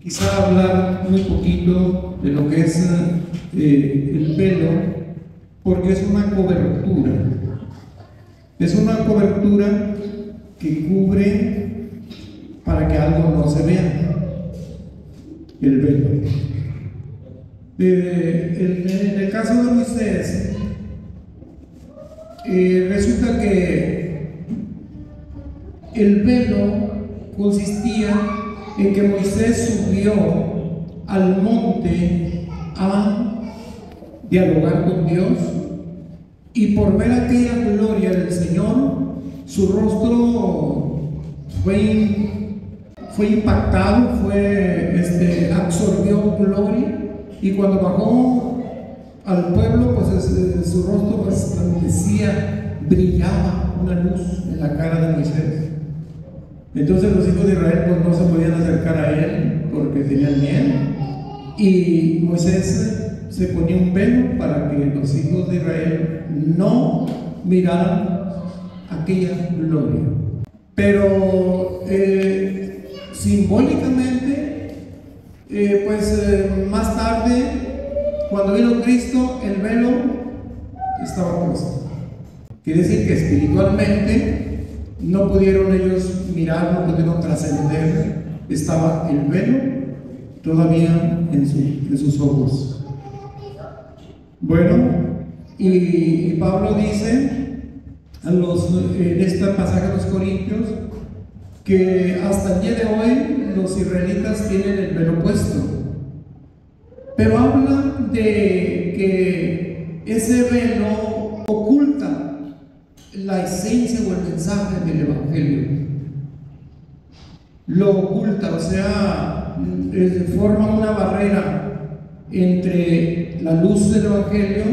quizá hablar muy poquito de lo que es el velo, porque es una cobertura. Es una cobertura que cubre para que algo no se vea. El velo. En el caso de Moisés, resulta que el velo consistía en que Moisés subió al monte a dialogar con Dios, y por ver aquella gloria del Señor, su rostro fue impactado, absorbió gloria, y cuando bajó al pueblo, pues su rostro resplandecía, brillaba una luz en la cara de Moisés. Entonces los hijos de Israel pues no se podían acercar a él porque tenían miedo, y Moisés se ponía un velo para que los hijos de Israel no miraran aquella gloria. Pero simbólicamente, más tarde, cuando vino Cristo, el velo estaba puesto. Quiere decir que espiritualmente no pudieron ellos mirar, no pudieron trascender. Estaba el velo todavía en sus ojos. Bueno, y Pablo dice en este pasaje de los Corintios que hasta el día de hoy los israelitas tienen el velo puesto, pero habla de que ese velo oculta la esencia o el mensaje del Evangelio. Lo oculta, o sea, forma una barrera entre la luz del Evangelio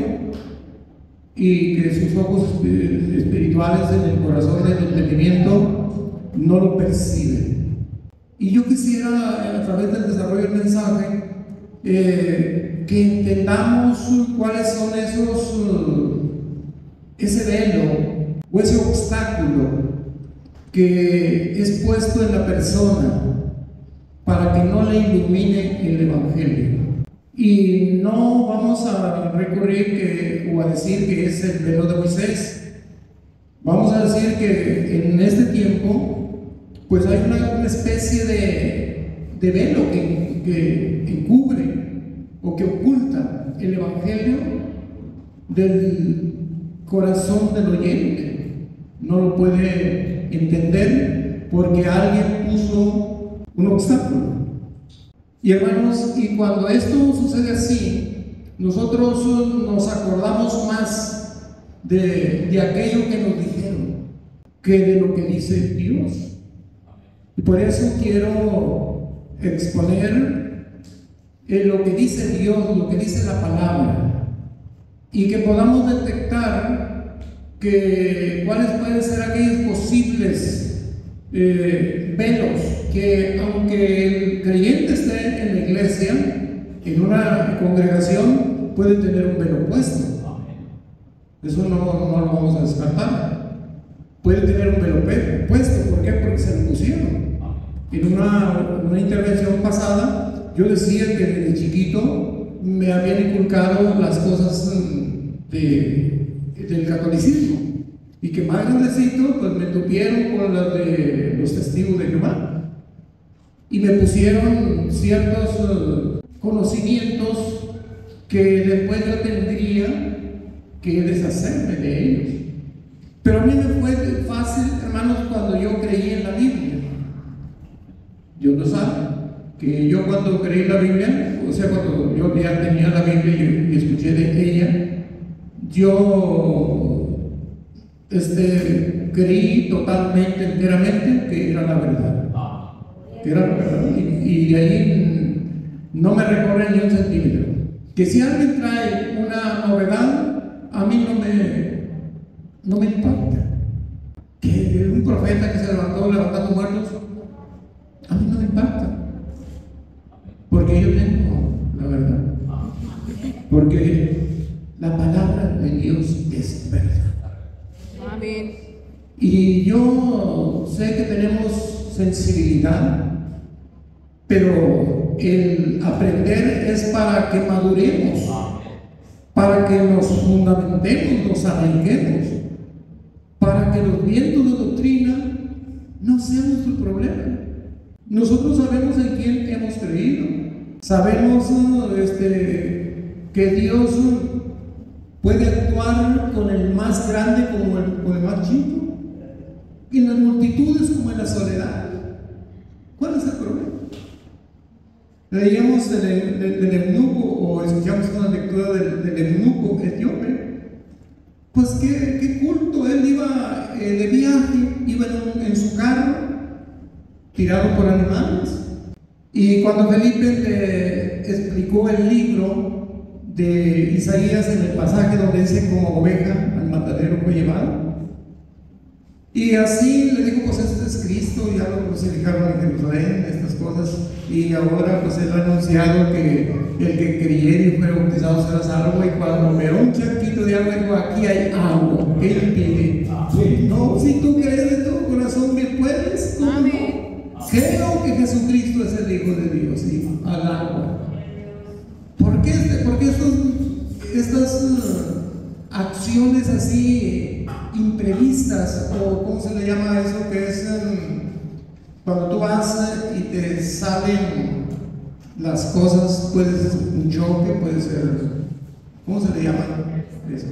y que sus ojos espirituales en el corazón y en el entendimiento no lo perciben. Y yo quisiera, a través del desarrollo del mensaje, que entendamos cuáles son ese velo o ese obstáculo que es puesto en la persona para que no le ilumine el Evangelio. Y no vamos a recurrir o a decir que es el velo de Moisés. Vamos a decir que en este tiempo pues hay una especie de velo que cubre o que oculta el Evangelio del corazón del oyente. No lo puede entender porque alguien puso un obstáculo. Y hermanos, y cuando esto sucede así, nosotros nos acordamos más de aquello que nos dijeron que de lo que dice Dios. Y por eso quiero exponer lo que dice Dios, lo que dice la palabra, y que podamos detectar cuáles pueden ser aquellos posibles velos que, aunque el creyente esté en la iglesia, en una congregación, puede tener un velo puesto. Eso no lo vamos a descartar. Puede tener un velo puesto. ¿Por qué? Porque se lo pusieron. En una intervención pasada, yo decía que desde chiquito me habían inculcado las cosas del catolicismo, y que más grandecito pues me tupieron con las de los testigos de Jehová, y me pusieron ciertos conocimientos que después yo tendría que deshacerme de ellos. Pero a mí me fue fácil, hermanos, cuando yo creí en la Biblia. Dios lo sabe, que yo cuando creí en la Biblia, o sea, cuando yo ya tenía la Biblia y escuché de ella, yo creí totalmente, enteramente que era la verdad. Que era la verdad. Y de ahí no me recorre ni un centímetro. Que si alguien trae una novedad, a mí no me impacta. Que un profeta que se levantó levantando muertos, a mí no me impacta. Porque yo tengo la verdad. Porque la palabra de Dios es verdad. Amén. Y yo sé que tenemos sensibilidad, pero el aprender es para que maduremos, para que nos fundamentemos, nos arraiguemos, para que los vientos de doctrina no sean nuestro problema. Nosotros sabemos en quién hemos creído, sabemos que Dios puede actuar con el más grande como con el más chico, en las multitudes como en la soledad. ¿Cuál es el problema? Leíamos del eunuco, o escuchamos una lectura del eunuco etíope. Pues qué culto, él iba de viaje, iba en su carro, tirado por animales. Y cuando Felipe le explicó el libro de Isaías en el pasaje donde dice como oveja al matadero fue llevado, y así le dijo, pues este es Cristo, ya lo crucificaron en Jerusalén, estas cosas, y ahora pues él ha anunciado que el que creyera y fuera bautizado será salvo. Y cuando me dio un charquito de agua, dijo, aquí hay agua, ¿qué impide? No, si tú crees de todo corazón que puedes, ¿cómo no? Creo que Jesucristo es el Hijo de Dios, y al agua. ¿Por qué estas acciones así imprevistas, o cómo se le llama eso, que es cuando tú vas y te salen las cosas, puede ser un choque, puede ser, ¿cómo se le llama eso?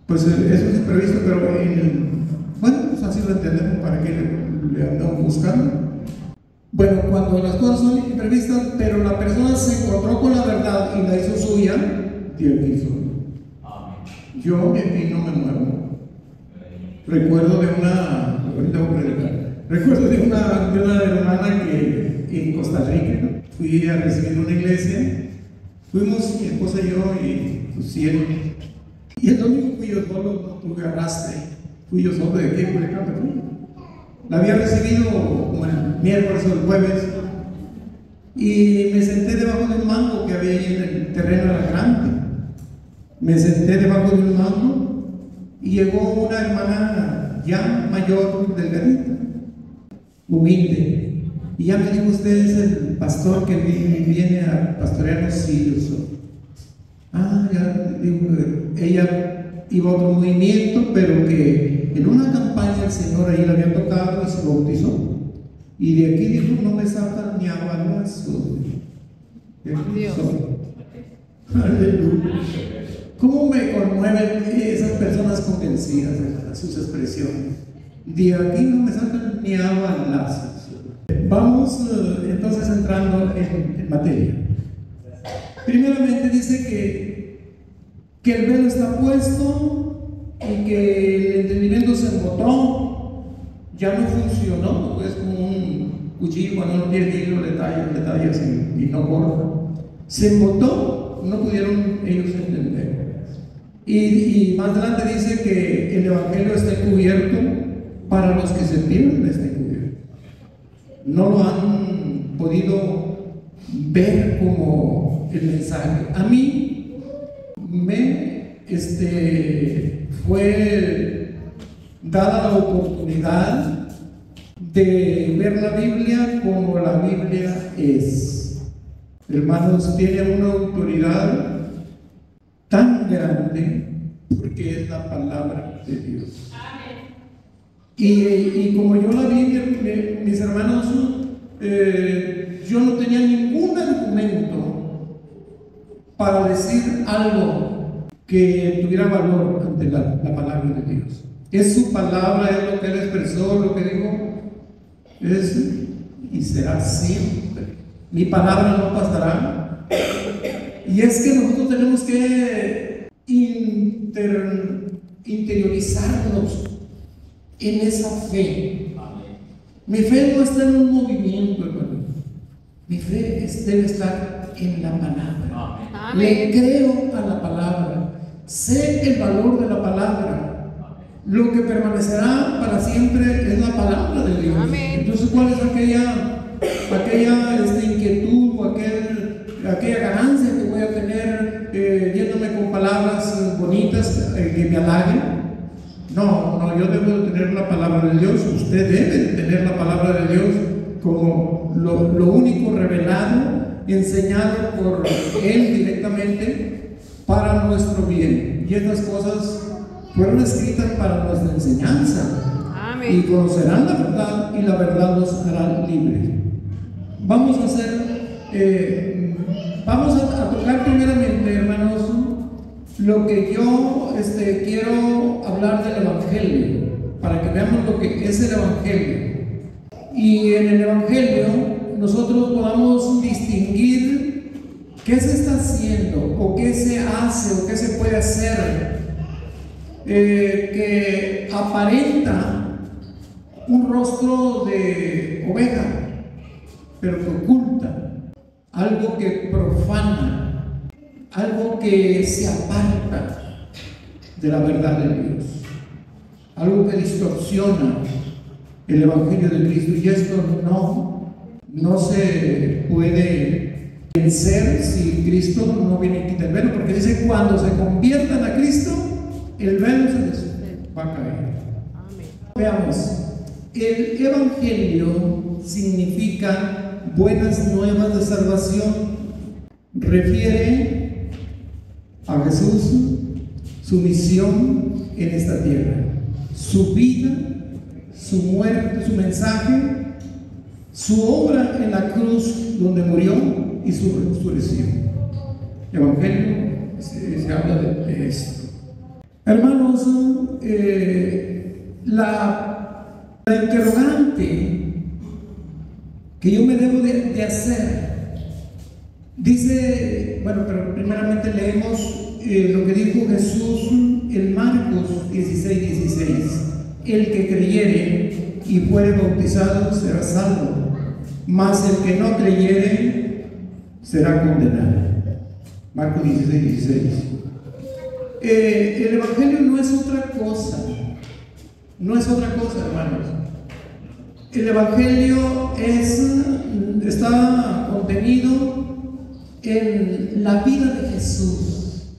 Pues eso es imprevisto, pero bueno, pues así lo entendemos, para que le andamos buscando. Bueno, cuando las cosas son imprevistas, pero la persona se encontró con la verdad y la hizo suya, Dios hizo. Yo de aquí no me muevo. Recuerdo de una hermana que en Costa Rica, ¿no? Fui a recibir una iglesia, fuimos mi esposa y yo y pusieron, y el domingo fui yo solo, no tuve arrastre, fui yo solo de aquí, por acá, la había recibido como el miércoles o el jueves, y me senté debajo de un mango que había ahí en el terreno de la grande. Me senté debajo de un mango y llegó una hermana ya mayor, delgadita, humilde, y ya me dijo, usted es el pastor que viene a pastorear los cirios. Ya digo, ella iba a otro movimiento, pero que en una campaña el Señor ahí le había tocado y se bautizó, y de aquí dijo, no me saltan ni a balazos. Dios. Aleluya. ¿Cómo me conmueven esas personas convencidas de sus expresiones? De aquí no me saltan ni a balazos. Vamos entonces entrando en materia. Primeramente dice que el velo está puesto y que el entendimiento se embotó, ya no funcionó, es como un cuchillo cuando uno tiene hilo, le tallas y no corta. Se embotó, no pudieron ellos entender. Y más adelante dice que el evangelio está encubierto, para los que se pierden está encubierto. No lo han podido ver como el mensaje. A mí me fue dada la oportunidad de ver la Biblia como la Biblia es. Hermanos, tiene una autoridad tan grande porque es la palabra de Dios. Y como yo la vi, mis hermanos, yo no tenía ningún argumento para decir algo que tuviera valor ante la palabra de Dios. Es su palabra, es lo que Él expresó, lo que dijo, es y será siempre. Mi palabra no pasará. Y es que nosotros tenemos que interiorizarnos en esa fe. Mi fe no está en un movimiento, hermano. Mi fe debe estar en la palabra. Le creo a la palabra. Sé el valor de la palabra. Lo que permanecerá para siempre es la palabra de Dios. Entonces, ¿cuál es aquella inquietud o aquella ganancia que voy a tener yéndome con palabras bonitas que me halaguen? No, yo debo de tener la palabra de Dios. Usted debe de tener la palabra de Dios como lo único revelado enseñado por Él directamente para nuestro bien. Y estas cosas fueron escritas para nuestra enseñanza. Amén. Y conocerán la verdad y la verdad los hará libres. Vamos a tocar primeramente, hermanos, lo que yo quiero hablar del Evangelio, para que veamos lo que es el Evangelio. Y en el Evangelio nosotros podamos distinguir qué se está haciendo, o qué se hace, o qué se puede hacer, que aparenta un rostro de oveja, pero que oculta, algo que profana, algo que se aparta de la verdad de Dios, algo que distorsiona el Evangelio de Cristo. Y esto no se puede vencer si Cristo no viene y quita el velo, porque dice: cuando se conviertan a Cristo, el velo se les va a caer. Amén. Veamos, el Evangelio significa buenas nuevas de salvación. Refiere a Jesús, su misión en esta tierra, su vida, su muerte, su mensaje, su obra en la cruz donde murió y su resurrección. El Evangelio se habla de esto. Hermanos, la interrogante que yo me debo de hacer, dice, bueno, pero primeramente leemos lo que dijo Jesús en Marcos 16:16: el que creyere y fuere bautizado será salvo, mas el que no creyere será condenado. Marcos 16:16. El Evangelio no es otra cosa, hermanos. El Evangelio está contenido en la vida de Jesús,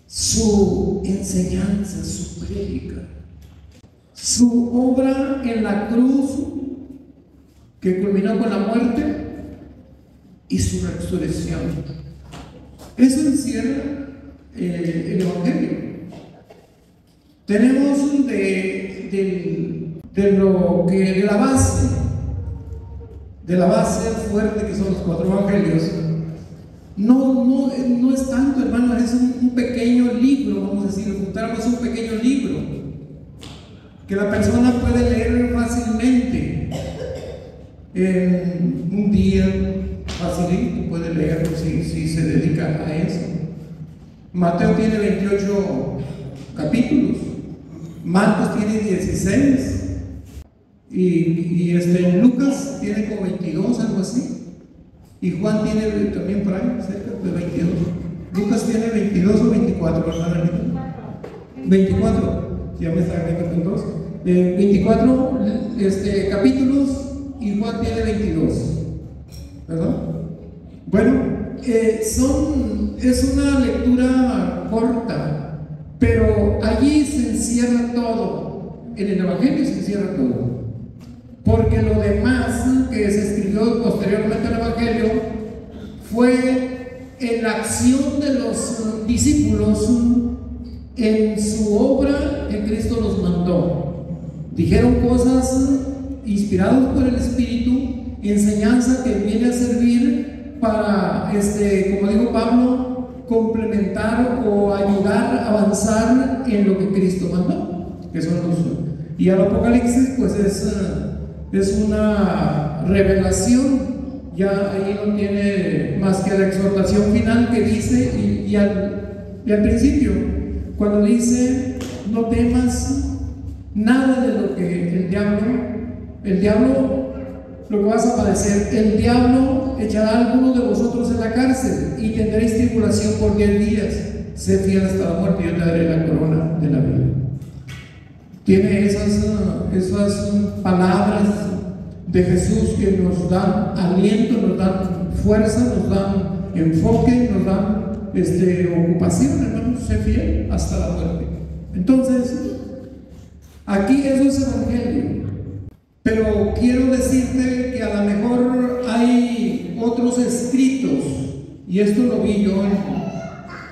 su enseñanza, su prédica, su obra en la cruz que culminó con la muerte y su resurrección. Eso encierra el Evangelio. Tenemos de la base fuerte que son los 4 evangelios. No es tanto, hermano, es un pequeño libro, vamos a decir, juntáramos un pequeño libro que la persona puede leer fácilmente en un día, facilito puede leerlo si se dedica a eso. Mateo tiene 28 capítulos, Marcos tiene 16 y Lucas tiene como 22, algo así, y Juan tiene también por ahí cerca de 22. Lucas tiene 22 o 24, ¿verdad? 24, ya me está agarrando con 2. 24 capítulos y Juan tiene 22, ¿verdad? Bueno, es una lectura corta, pero allí se encierra todo. En el Evangelio se encierra todo, porque lo demás que se escribió posteriormente al Evangelio fue en la acción de los discípulos en su obra que Cristo los mandó. Dijeron cosas inspiradas por el Espíritu, enseñanza que viene a servir para, como dijo Pablo, complementar o ayudar a avanzar en lo que Cristo mandó, que son los. Y al Apocalipsis, pues es una revelación. Ya ahí no tiene más que la exhortación final que dice, y al principio, cuando dice: no temas nada de lo que el diablo, lo que vas a padecer. El diablo echará a alguno de vosotros en la cárcel y tendréis tribulación por 10 días. Sé fiel hasta la muerte y yo te daré la corona de la vida. Tiene esas palabras de Jesús que nos dan aliento, nos dan fuerza, nos dan enfoque, nos dan ocupación, hermanos. Sé fiel hasta la muerte. Entonces, aquí eso es Evangelio. Pero quiero decirte que a lo mejor hay otros escritos, y esto lo vi yo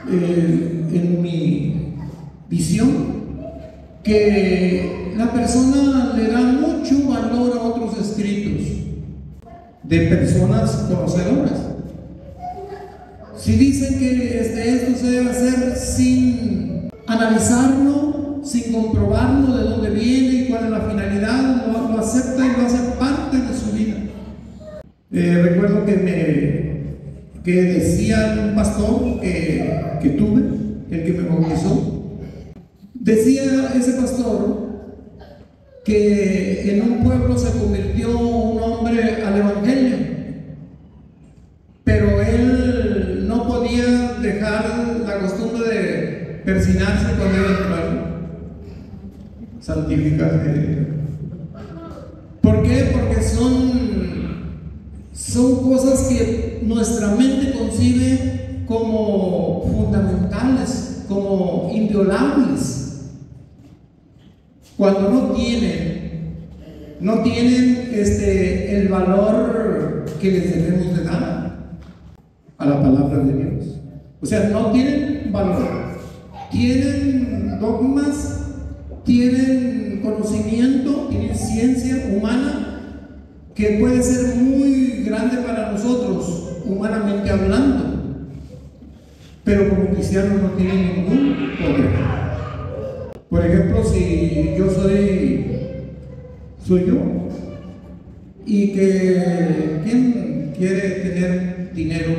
en mi visión, que la persona le da mucho valor a otros escritos de personas conocedoras. Si dicen que esto se debe hacer sin analizarlo, sin comprobarlo de dónde viene y cuál es la finalidad, lo acepta y lo hace parte de su vida. Recuerdo que decía un pastor que tuve, el que me bautizó, decía ese pastor que en un pueblo se convirtió un hombre al evangelio, pero él no podía dejar la costumbre de persignarse cuando iba al pueblo, santificarse. ¿Por qué? Porque son cosas que nuestra mente concibe como fundamentales, como inviolables. Cuando no tienen el valor que les debemos de dar a la palabra de Dios. O sea, no tienen valor, tienen dogmas, tienen conocimiento, tienen ciencia humana que puede ser muy grande para nosotros, humanamente hablando, pero como cristianos no tienen ningún poder. Por ejemplo, si yo soy yo, y que ¿quién quiere tener dinero?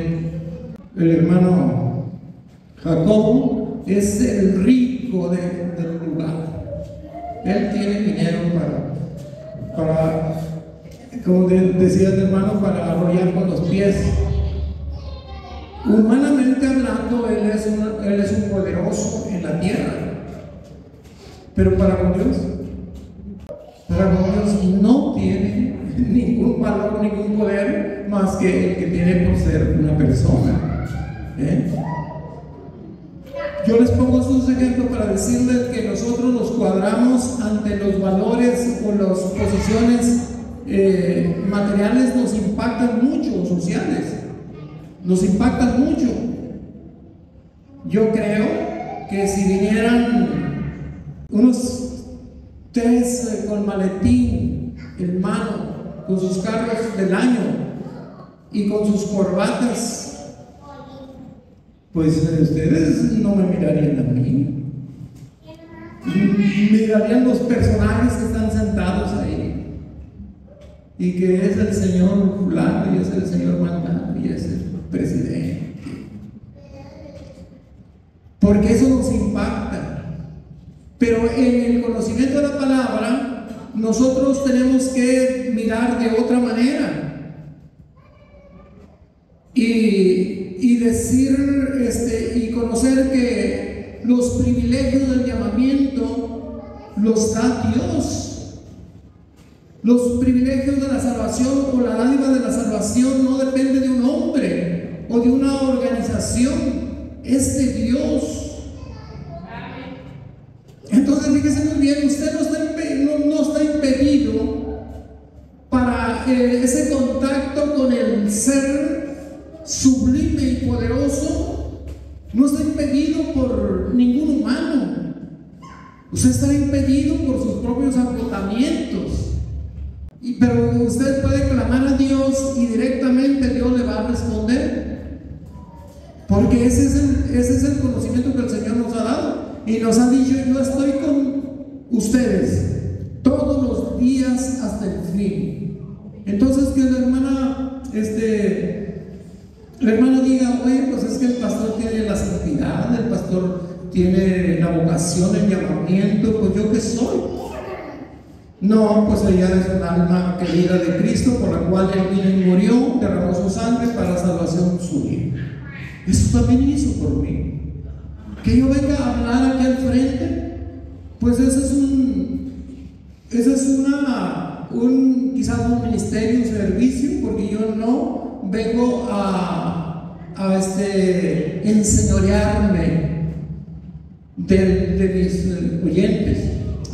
El hermano Jacobo es el rico del lugar. Él tiene dinero para como decía el hermano, para arrollar con los pies. Humanamente hablando, él es un poderoso en la tierra. Pero para con Dios no tiene ningún valor, ningún poder más que el que tiene por ser una persona. Yo les pongo estos ejemplos para decirles que nosotros nos cuadramos ante los valores o las posiciones materiales, nos impactan mucho, sociales, nos impactan mucho. Yo creo que si vinieran unos tres con maletín en mano, con sus carros del año y con sus corbatas, pues ustedes no me mirarían a mí, mirarían los personajes que están sentados ahí, y que es el señor fulano, y es el señor mangano, y es el presidente, porque eso nos impacta. Pero en el conocimiento de la palabra, nosotros tenemos que mirar de otra manera y decir y conocer que los privilegios del llamamiento los da Dios. Los privilegios de la salvación o la dádiva de la salvación no depende de un hombre o de una organización, es de Dios. Entonces, fíjese muy bien, usted no está impedido para ese contacto con el ser sublime y poderoso, no está impedido por ningún humano. Usted está impedido por sus propios agotamientos. Pero usted puede clamar a Dios y directamente Dios le va a responder. Porque ese es el conocimiento que el Señor nos ha dado. Y nos ha dicho: yo estoy con ustedes todos los días hasta el fin. Entonces, que la hermana diga: oye, pues es que el pastor tiene la santidad, el pastor tiene la vocación, el llamamiento, pues yo qué soy. No, pues ella es un alma querida de Cristo, por la cual Él vino y murió, derramó su sangre para la salvación suya. Eso también hizo por mí. Que yo venga a hablar aquí al frente, pues ese es quizás un ministerio, un servicio, porque yo no vengo a enseñorearme de mis oyentes.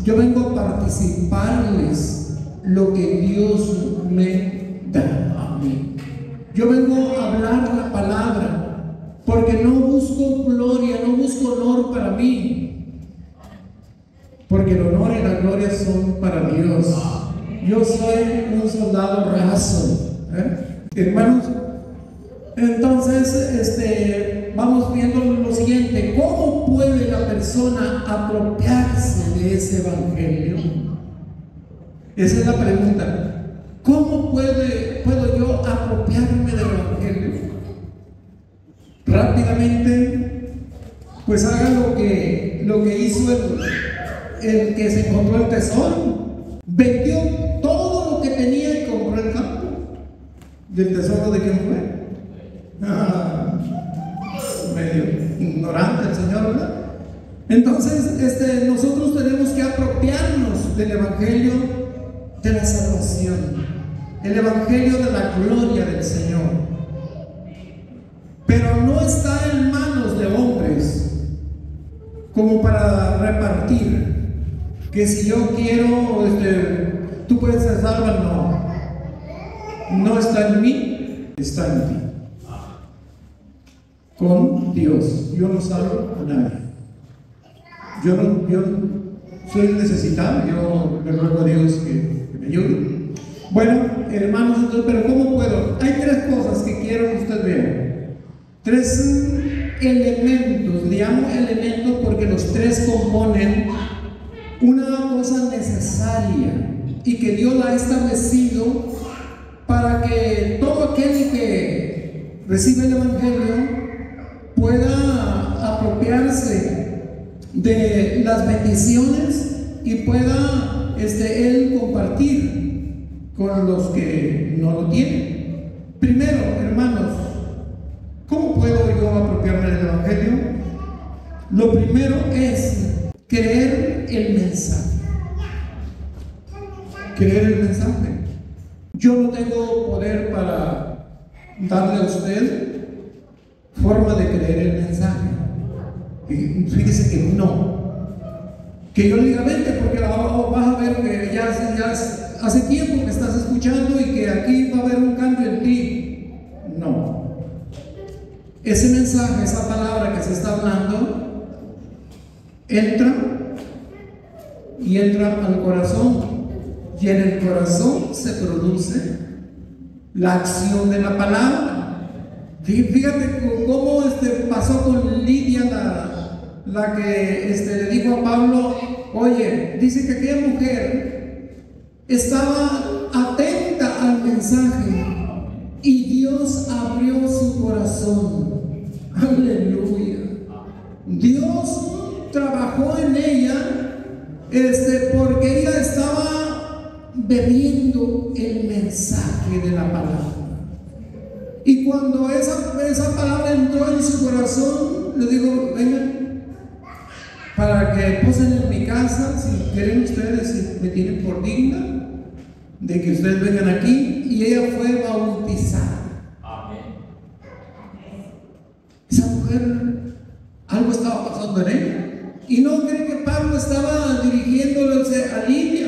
Yo vengo a participarles lo que Dios me da a mí. Yo vengo a hablar la palabra, porque no busco gloria, no busco honor para mí, porque el honor y la gloria son para Dios. Yo soy un soldado raso, hermanos. Entonces, vamos viendo lo siguiente: ¿cómo puede la persona apropiarse de ese evangelio? Esa es la pregunta. ¿Cómo puedo yo apropiarme del evangelio? Rápidamente, pues haga lo que hizo el que se encontró el tesoro. Vendió todo lo que tenía y compró el campo. ¿Del tesoro de quién fue? Medio ignorante el Señor, ¿verdad? Entonces, nosotros tenemos que apropiarnos del evangelio de la salvación, el evangelio de la gloria del Señor. Pero no está en manos de hombres como para repartir, que si yo quiero, tú puedes ser salva. No está en mí, está en ti. Con Dios. Yo no salvo a nadie. Yo soy necesitado. Yo le ruego a Dios que me ayude. Bueno, hermanos, entonces, pero ¿cómo puedo? Hay tres cosas que quiero que usted vea. Tres elementos. Le llamo elementos porque los tres componen una cosa necesaria y que Dios la ha establecido para que todo aquel que recibe el evangelio pueda apropiarse de las bendiciones y pueda él compartir con los que no lo tienen. Primero, hermanos, ¿cómo puedo yo apropiarme del evangelio? Lo primero es creer el mensaje. Creer el mensaje. Yo no tengo poder para darle a usted forma de creer el mensaje. Y fíjese que no. Que yo le diga, vente, porque vas a ver que ya hace tiempo que estás escuchando y que aquí va a haber un cambio en ti. No. Ese mensaje, esa palabra que se está hablando, entra al corazón. Y en el corazón se produce la acción de la palabra. Fíjate cómo pasó con Lidia, la que le dijo a Pablo: oye, dice que aquella mujer estaba atenta al mensaje y Dios abrió su corazón. Aleluya. Dios trabajó en ella porque ella estaba bebiendo el mensaje de la palabra. Y cuando esa palabra entró en su corazón, le digo: vengan, para que posen en mi casa, si quieren ustedes, si me tienen por digna de que ustedes vengan aquí. Y ella fue bautizada. Esa mujer, algo estaba pasando en ella. Y no creen que Pablo estaba dirigiéndose a Lidia.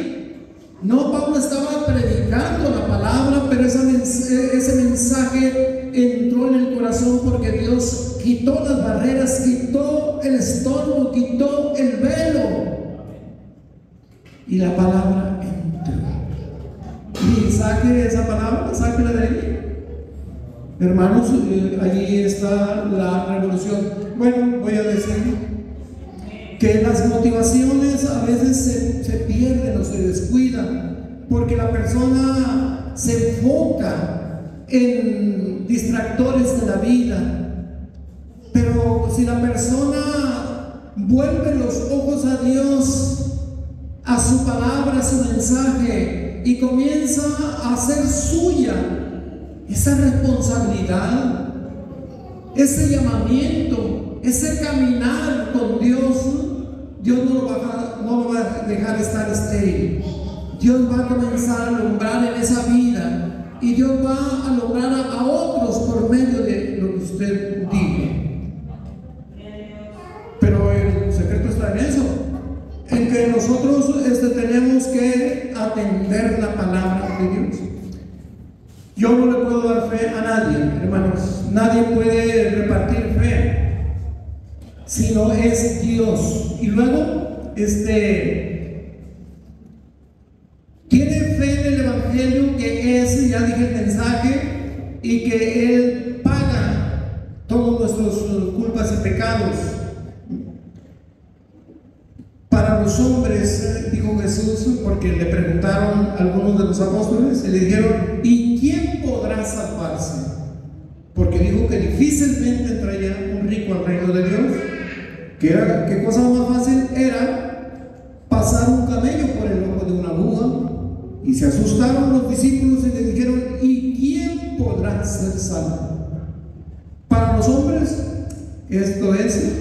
No, Pablo estaba predicando la palabra, pero ese mensaje entró en el corazón porque Dios quitó las barreras, quitó el estorbo, quitó el velo. Y la palabra entró. Y saque esa palabra, sáquela de ahí. Hermanos, allí está la revolución. Bueno, voy a decir que las motivaciones a veces se pierden o se descuidan porque la persona se enfoca en distractores de la vida. Pero si la persona vuelve los ojos a Dios, a su palabra, a su mensaje, y comienza a hacer suya esa responsabilidad, ese llamamiento, ese caminar con Dios, Dios no lo va a dejar estar estéril. Dios va a comenzar a alumbrar en esa vida y Dios va a alumbrar a otros por medio de lo que usted diga. Pero el secreto está en eso, en que nosotros tenemos que atender la palabra de Dios. Yo no le puedo puedo dar fe a nadie, hermanos. Nadie puede repartir fe, sino es Dios. Y luego, tiene fe en el Evangelio, que es, ya dije, el mensaje, y que Él paga todos nuestros culpas y pecados. Para los hombres, dijo Jesús, porque le preguntaron algunos de los apóstoles, y le dijeron: ¿y quién podrá salvarse? Porque dijo que difícilmente entraría un rico al reino de Dios. ¿Qué cosa más fácil era pasar un camello por el ojo de una aguja? Y se asustaron los discípulos y le dijeron: ¿y quién podrá ser salvo? Para los hombres esto es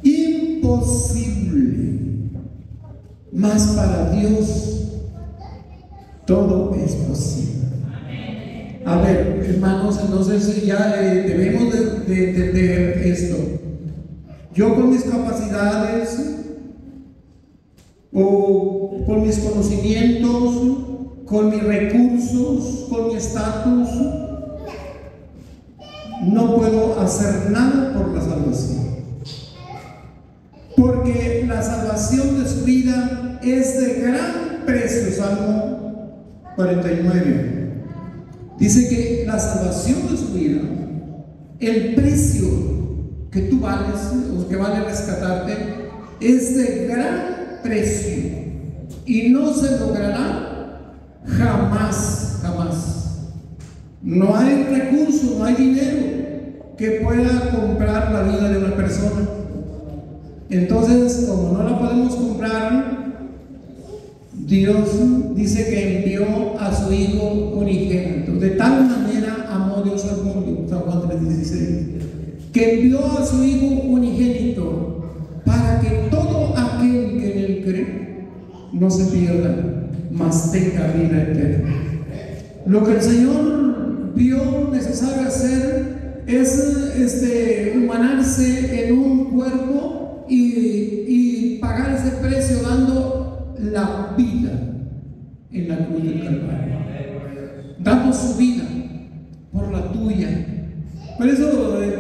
imposible, mas para Dios todo es posible. A ver, hermanos, entonces ya debemos de entender esto. Yo con mis capacidades o con mis conocimientos, con mis recursos, con mi estatus, no puedo hacer nada por la salvación, porque la salvación de su vida es de gran precio. Salmo 49 dice que la salvación de su vida, el precio que tú vales o que vale rescatarte, es de gran precio y no se logrará jamás, jamás. No hay recurso, no hay dinero que pueda comprar la vida de una persona. Entonces, como no la podemos comprar, Dios dice que envió a su Hijo unigénito. De tal manera amó Dios al mundo, San Juan 3:16, que envió a su Hijo unigénito para que todo aquel que en él cree no se pierda, mas tenga vida eterna. Lo que el Señor vio necesario hacer es humanarse en un cuerpo y pagar ese precio dando la vida en la cruz del Calvario, dando su vida por la tuya. Por eso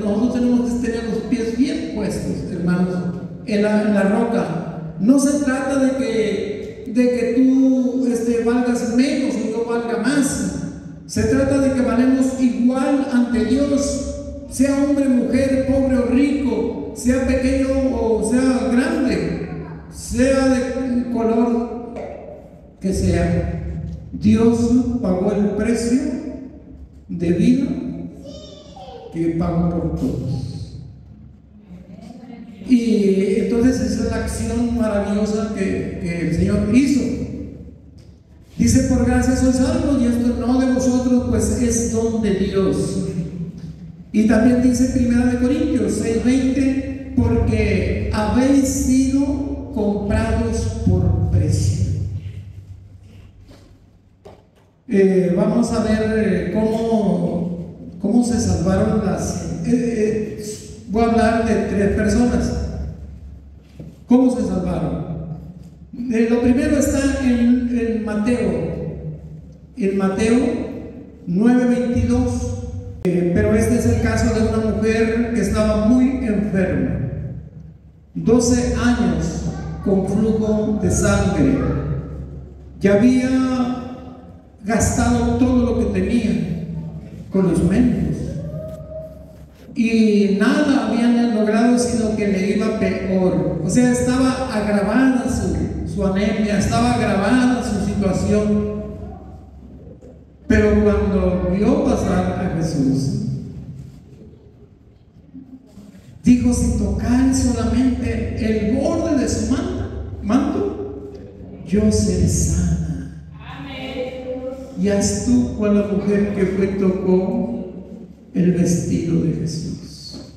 nosotros tenemos que tener los pies bien puestos, hermanos, en la roca. No se trata de que tú valgas menos o yo valga más. Se trata de que valemos igual ante Dios, sea hombre, mujer, pobre o rico, sea pequeño o sea grande, sea de color que sea. Dios pagó el precio de vida que pagó por todos. Y entonces esa es la acción maravillosa que el Señor hizo. Dice: por gracia sois salvos, y esto no de vosotros, pues es don de Dios. Y también dice 1 Corintios 6:20: porque habéis sido comprados por precio. Vamos a ver cómo se salvaron voy a hablar de 3 personas. ¿Cómo se salvaron? Lo primero está en Mateo. En Mateo 9:22. Pero este es el caso de una mujer que estaba muy enferma, 12 años con flujo de sangre. Ya había gastado todo lo que tenía con los médicos y nada habían logrado, sino que le iba peor. O sea, estaba agravada su anemia, estaba agravada su situación. Pero cuando vio pasar a Jesús, dijo: si tocar solamente el borde de su manto, yo seré sana. Y haz tú con la mujer que fue y tocó el vestido de Jesús.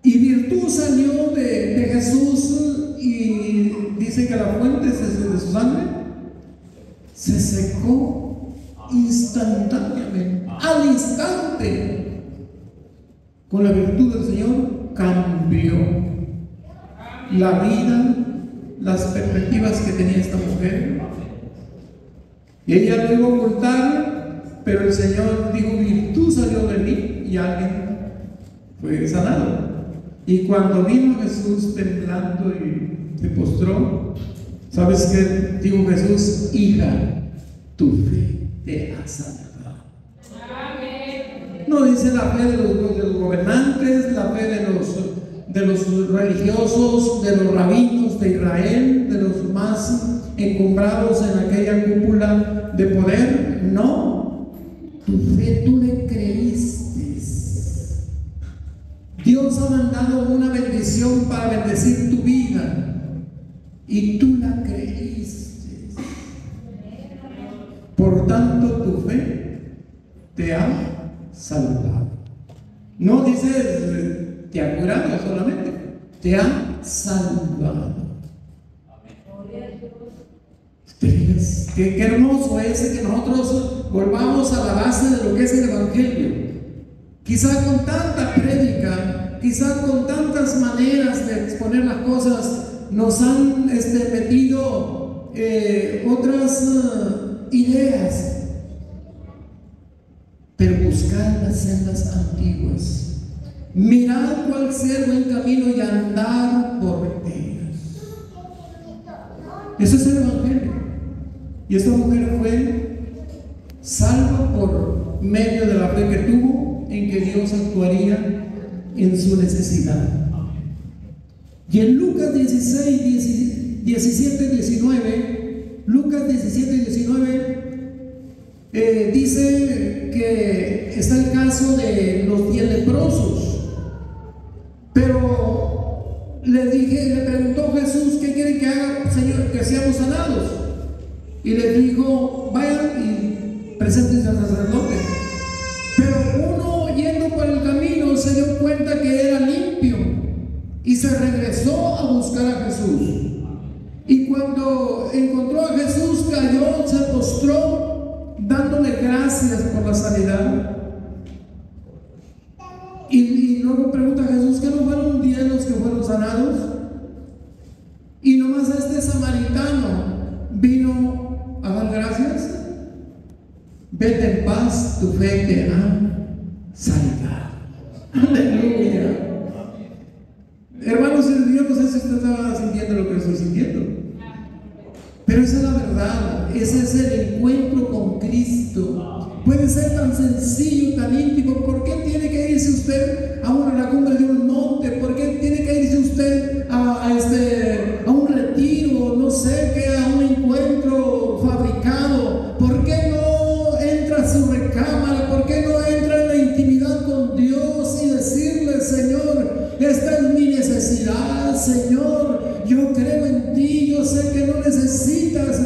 Y virtud salió de Jesús, y dice que la fuente de su sangre se secó instantáneamente, al instante. Con la virtud del Señor cambió la vida, las perspectivas que tenía esta mujer. Y ella lo iba a ocultar pero el Señor dijo, virtud salió de mí, y alguien fue sanado. Y cuando vino Jesús temblando y se postró, ¿sabes qué dijo Jesús? Hija, tu fe te ha salvado. No dice la fe de los gobernantes, la fe de los religiosos, de los rabinos de Israel, de los más encumbrados en aquella cúpula de poder. No, tu fe tú le creíste. Dios ha mandado una bendición para bendecir tu vida y tú la creíste. Por tanto, tu fe te ha salvado. No dice te ha curado solamente, te ha salvado. Qué hermoso es que nosotros volvamos a la base de lo que es el Evangelio. Quizá con tanta prédica, quizá con tantas maneras de exponer las cosas, nos han metido otras ideas. Pero buscar las sendas antiguas, mirar cuál sea el buen camino y andar por ellas. Eso es el Evangelio. Y esta mujer fue salva por medio de la fe que tuvo en que Dios actuaría en su necesidad. Y en Lucas 17, 19, Lucas 17, 19 dice que está el caso de los 10 leprosos. Pero le preguntó Jesús, ¿qué quiere que haga, Señor, que seamos sanados? Y le dijo, vayan y preséntense al sacerdote. Pero uno yendo por el camino se dio cuenta que era limpio y se regresó a buscar a Jesús. Y cuando encontró a Jesús, cayó, se postró, dándole gracias por la sanidad. Y luego pregunta a Jesús, ¿que no fueron 10 los que fueron sanados? Y nomás este samaritano vino a dar gracias. Vete en paz, tu fe te ha salvado. Aleluya. Hermanos, yo no sé si usted estaba sintiendo lo que estoy sintiendo, pero esa es la verdad. Ese es el encuentro con Cristo. Puede ser tan sencillo, tan íntimo. ¿Por qué tiene que irse usted a la cumbre de un monte? ¿Por qué tiene que irse usted a un retiro, no sé qué, a un encuentro fabricado? ¿Por qué no entra a su recámara? ¿Por qué no entra en la intimidad con Dios y decirle, Señor, esta es mi necesidad, Señor, yo creo en ti, yo sé que no necesitas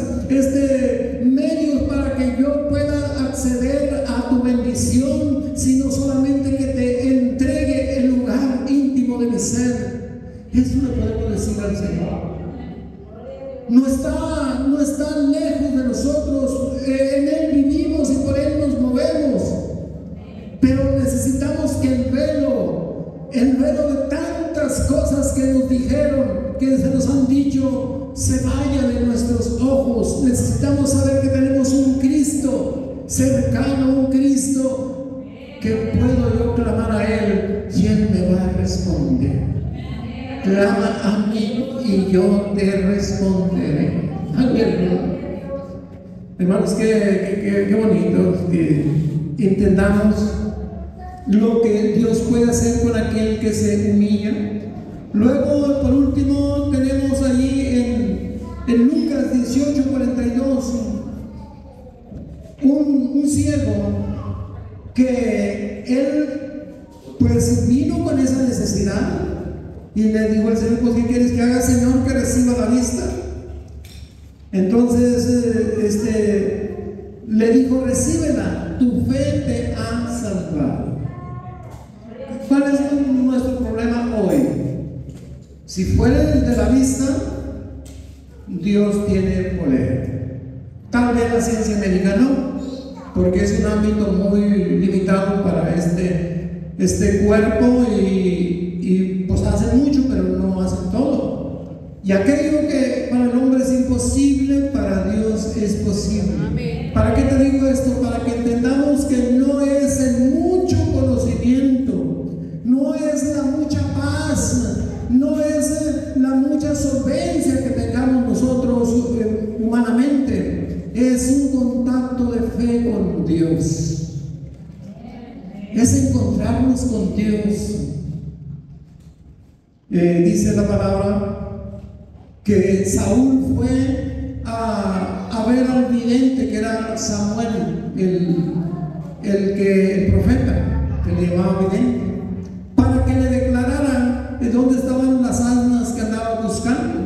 medios para que yo pueda acceder a tu bendición, sino solamente que te entregue el lugar íntimo de mi ser. Eso le podemos decir al Señor. No está lejos de nosotros, en Él vivimos y por Él nos movemos, pero necesitamos que el velo de tantas cosas que nos dijeron, que se nos han dicho, se vaya de nuestros ojos. Necesitamos saber que tenemos un Cristo cercano, un Cristo que puedo yo clamar a Él y Él me va a responder. Clama a mí y yo te responderé. Aleluya. Hermanos, qué bonito que entendamos lo que Dios puede hacer con aquel que se humilla. Luego, por último, tenemos ahí en Lucas 18:42 un ciego que él pues vino con esa necesidad y le dijo al Señor, pues ¿qué quieres que haga, Señor? Que reciba la vista. Entonces le dijo, recíbela, tu fe te ha salvado. ¿Cuál es nuestro problema hoy? Si fuera de la vista, Dios tiene poder. Tal vez la ciencia médica no, porque es un ámbito muy limitado para este cuerpo y pues hacen mucho, pero no hacen todo. Y aquello que para el hombre es imposible, para Dios es posible. Amén. ¿Para qué te digo esto? Para que entendamos es la mucha paz, no es la mucha solvencia que tengamos nosotros humanamente, es un contacto de fe con Dios, es encontrarnos con Dios. Dice la palabra que Saúl fue a ver al vidente, que era Samuel, el profeta, que le llamaba vidente, para que le declarara de dónde estaban las asnas que andaba buscando.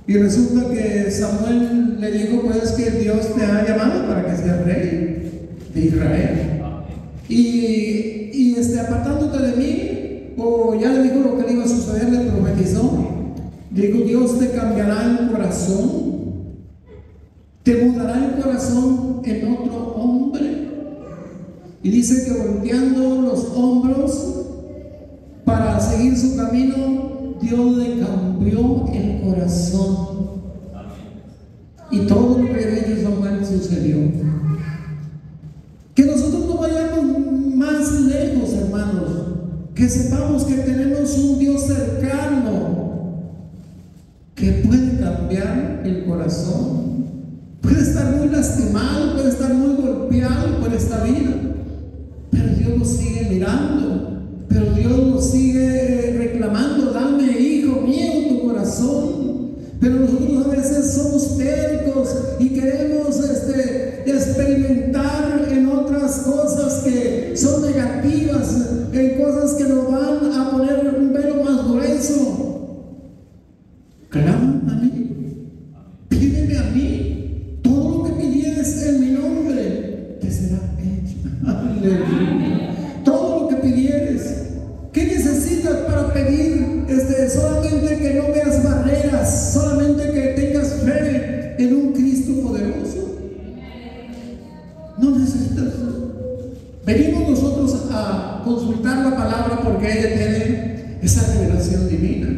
Y resulta que Samuel le dijo, pues, que Dios te ha llamado para que seas rey de Israel. Y apartándote de mí, o ya le dijo lo que le iba a suceder, le profetizó. Digo, Dios te cambiará el corazón, te mudará el corazón en otro hombre. Y dice que volteando los hombros para seguir su camino, Dios le cambió el corazón. Y todo lo que había dicho Samuel sucedió. Que nosotros no vayamos más lejos, hermanos, que sepamos que tenemos un Dios cercano que puede cambiar el corazón. Puede estar muy lastimado, puede estar muy golpeado por esta vida, pero Dios nos sigue mirando, pero Dios nos sigue reclamando: dame, hijo mío, tu corazón. Pero nosotros a veces somos tercos y queremos experimentar en otras cosas que son negativas, en cosas que nos van a poner un velo más grueso. Clama a mí, pídeme a mí, todo lo que pidieres en mi nombre te será hecho. Aleluya. Todo lo que pidieres. ¿Qué necesitas para pedir? Solamente que no veas barreras, solamente que tengas fe en un Cristo poderoso. No necesitas. Venimos nosotros a consultar la palabra porque ella tiene esa revelación divina,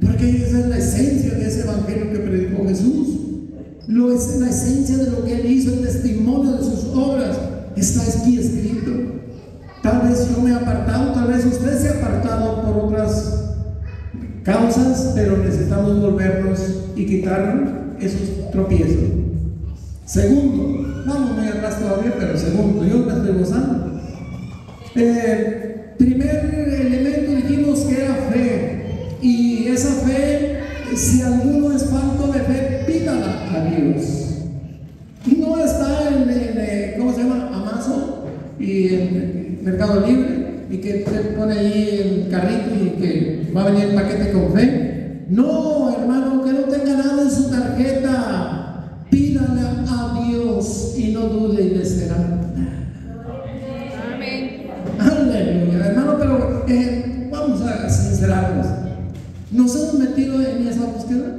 porque esa es la esencia de ese evangelio que predicó Jesús. Es la esencia de lo que Él hizo, el testimonio de sus obras. Está aquí escrito. Tal vez yo me he apartado, tal vez usted se ha apartado por otras causas, pero necesitamos volvernos y quitar esos tropiezos. Segundo, vamos muy atrás todavía, pero segundo, yo me estoy gozando. Primer elemento dijimos que era fe, y esa fe, si alguno es falto de fe, pídala a Dios. No está en ¿cómo se llama? Amazon y en Mercado Libre, y que te pone ahí el carrito y que va a venir el paquete con fe. No, hermano, que no tenga nada en su tarjeta. Pídale a Dios y no dude y le será. Amén. Aleluya, hermano, pero vamos a sincerarnos. ¿Nos hemos metido en esa búsqueda?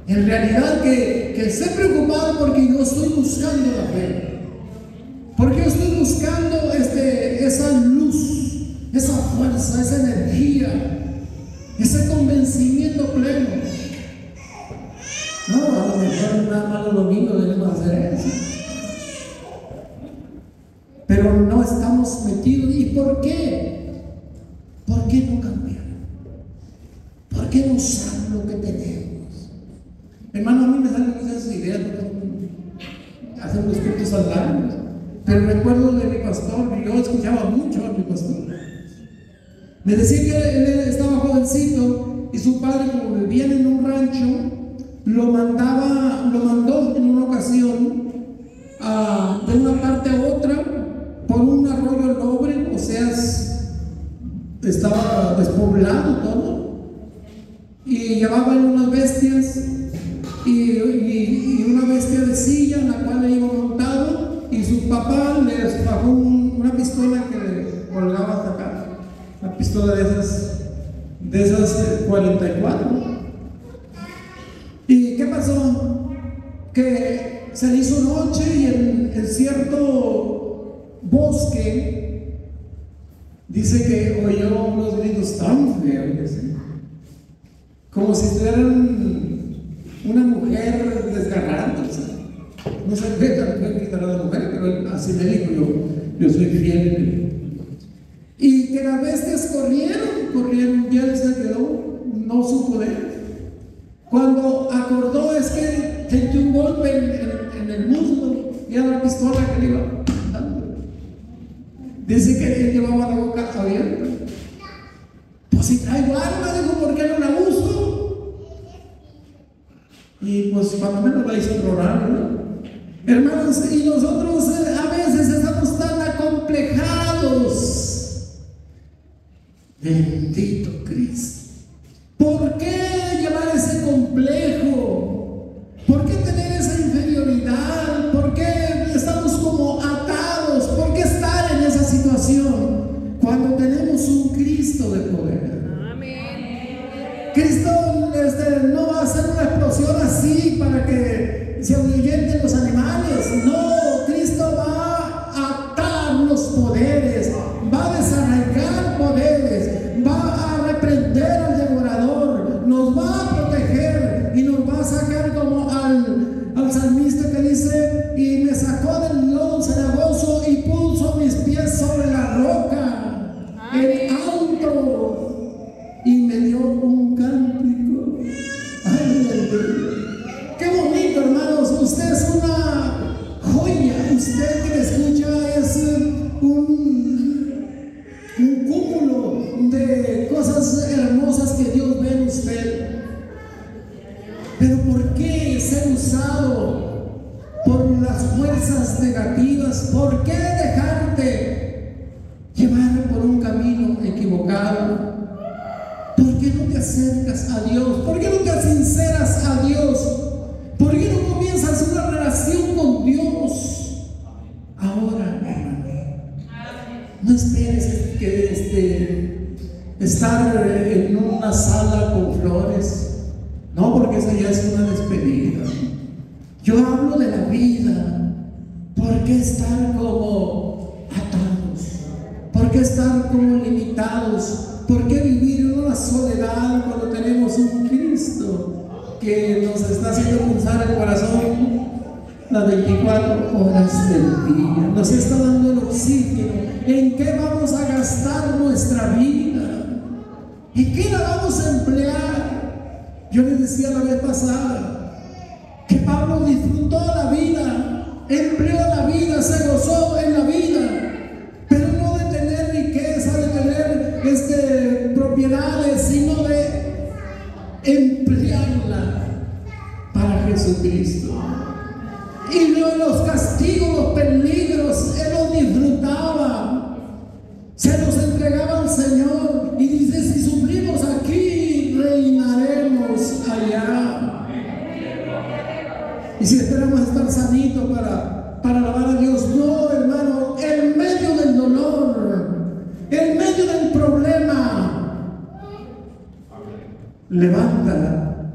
En realidad que esté preocupado porque yo estoy buscando la fe. Porque yo estoy buscando esa luz, esa fuerza, esa energía, ese convencimiento pleno. No, a lo mejor nada más los domingos debemos hacer eso. Pero no estamos metidos. ¿Y por qué? ¿Por qué no cambiar? ¿Por qué no usar lo que tenemos? Hermano, a mí me salen muchas ideas, hacer los cultos al largos. Pero recuerdo de mi pastor, yo escuchaba mucho a mi pastor. Me decía que él estaba jovencito y su padre, como vivían en un rancho, lo mandó en una ocasión de una parte a otra por un arroyo noble, o sea, estaba despoblado todo, y llevaban unas bestias y una bestia de silla en la cual le iba montado. Y su papá les bajó una pistola que le colgaba hasta acá, una pistola de esas 44. ¿Y qué pasó? Que se le hizo noche y en cierto bosque dice que oyó unos gritos tan feos, como si fueran una mujer desgarrándose. No sé qué tal quitar a la mujer, pero así me dijo: yo soy fiel. Y que que las bestias corrieron, y él se quedó, no supo de él. Cuando acordó es que sintió un golpe en el muslo y era la pistola que le iba dando. Dice que él llevaba la boca abierta. Pues si traigo arma, dijo, ¿por qué no la uso? Y pues cuando menos la hizo llorar, ¿no? Hermanos, y nosotros a veces estamos tan acomplejados. Bendito Cristo. ¿Por qué llevar ese complejo? ¿Por qué tener esa inferioridad? ¿Por qué estamos como atados? ¿Por qué estar en esa situación cuando tenemos un Cristo de poder? Amén. Cristo no va a hacer una explosión así para que se ahuyenten los animales. No, Cristo va a atar los poderes, va a desarraigar poderes, va a reprender al devorador, nos va a proteger y nos va a sacar como al salmista que dice: y me sacó del lodo cenagoso y puso mis pies sobre la roca, el alto, y me dio un cántico. Aleluya. Qué bonito, hermanos. Usted es una joya. Usted que me escucha es un cúmulo de cosas hermosas que Dios ve en usted. Pero ¿por qué ser usado por las fuerzas negativas? ¿Por qué dejarte llevar por un camino equivocado? ¿Por qué no te acercas a Dios? ¿Por qué no te sinceras a Dios? ¿Por qué no comienzas una relación con Dios ahora, hermano? No esperes que estar en una sala con flores. No, porque esa ya es una despedida. Yo hablo de la vida. ¿Por qué estar como atados? ¿Por qué estar como limitados? ¿Por qué vivir en una soledad cuando tenemos un Cristo que nos está haciendo pulsar el corazón las 24 horas del día? Nos está dando el oxígeno. ¿En qué vamos a gastar nuestra vida? ¿En qué la vamos a emplear? Yo les decía la vez pasada que Pablo disfrutó la vida, empleó la vida, se gozó en la vida, pero no de tener riqueza, de tener propiedades, sino de emplearla para Jesucristo. Y no los castigos, los peligros, él los disfrutaba, se los entregaba al Señor y dice: si sufrimos aquí, reinaremos allá. Y si esperamos estar sanitos para alabar a Dios, no, hermano, en medio del dolor, en medio del problema, levanta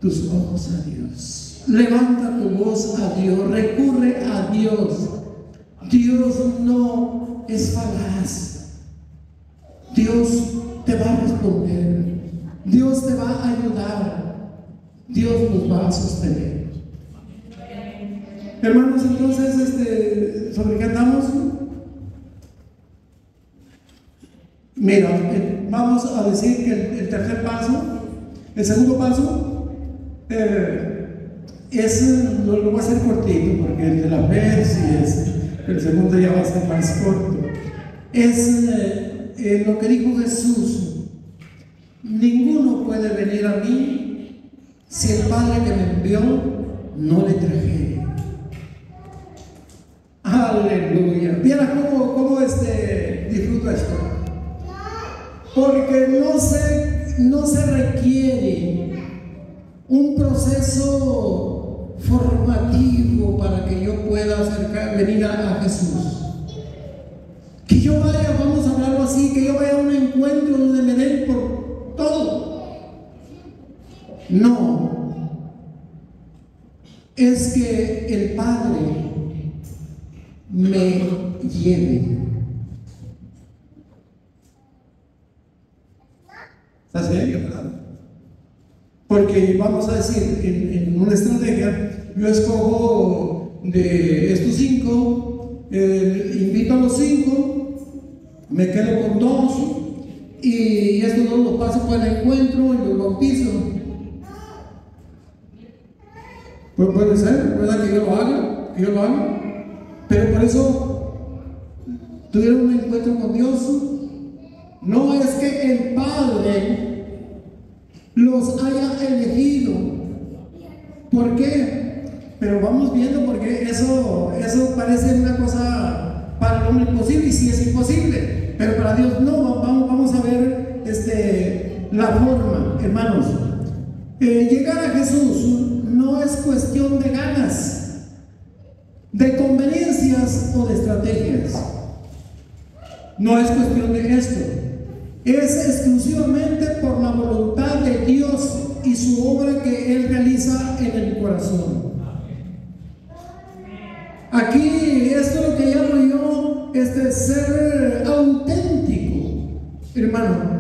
tus ojos a Dios, levanta tu voz a Dios, recurre a Dios. Dios no es falaz. Dios te va a responder, Dios te va a ayudar, Dios nos va a sostener. Hermanos, entonces, ¿sobre qué andamos? Mira, vamos a decir que el tercer paso, el segundo paso, lo voy a hacer cortito, porque el de la fe sí es, el segundo ya va a ser más corto. Es lo que dijo Jesús: ninguno puede venir a mí si el Padre que me envió no le trajere. Aleluya. Mira cómo disfruto esto, porque no se requiere un proceso formativo para que yo pueda venir a Jesús. Que yo vaya, vamos a hablarlo así, que yo vaya a un encuentro donde me den por todo. No, es que el Padre me lleve. ¿Está serio, verdad? Porque vamos a decir, en una estrategia, yo escojo de estos 5, invito a los 5 me quedo con dos y estos dos los paso por el encuentro y los bautizo. Pues puede ser, ¿verdad? Que yo lo haga, pero por eso tuvieron un encuentro con Dios. No es que el Padre los haya elegido. ¿Por qué? Pero vamos viendo, porque eso parece una cosa para el hombre imposible, y sí es imposible, pero para Dios no. Vamos a ver la forma, hermanos. Llegar a Jesús no es cuestión de ganas, de conveniencias o de estrategias. No es cuestión de esto. Es exclusivamente por la voluntad de Dios y su obra que Él realiza en el corazón. Aquí esto es lo que llamo yo ser auténtico, hermano.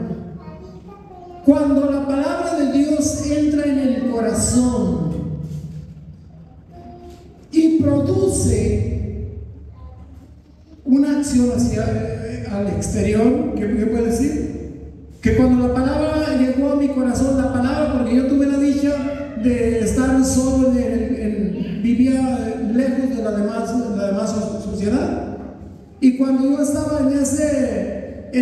Cuando la palabra de Dios entra en el corazón y produce una acción al exterior, ¿qué puede decir? Que cuando la palabra llegó a mi corazón, la palabra, porque yo tuve la dicha de estar solo, vivía lejos de la demás sociedad, y cuando yo estaba en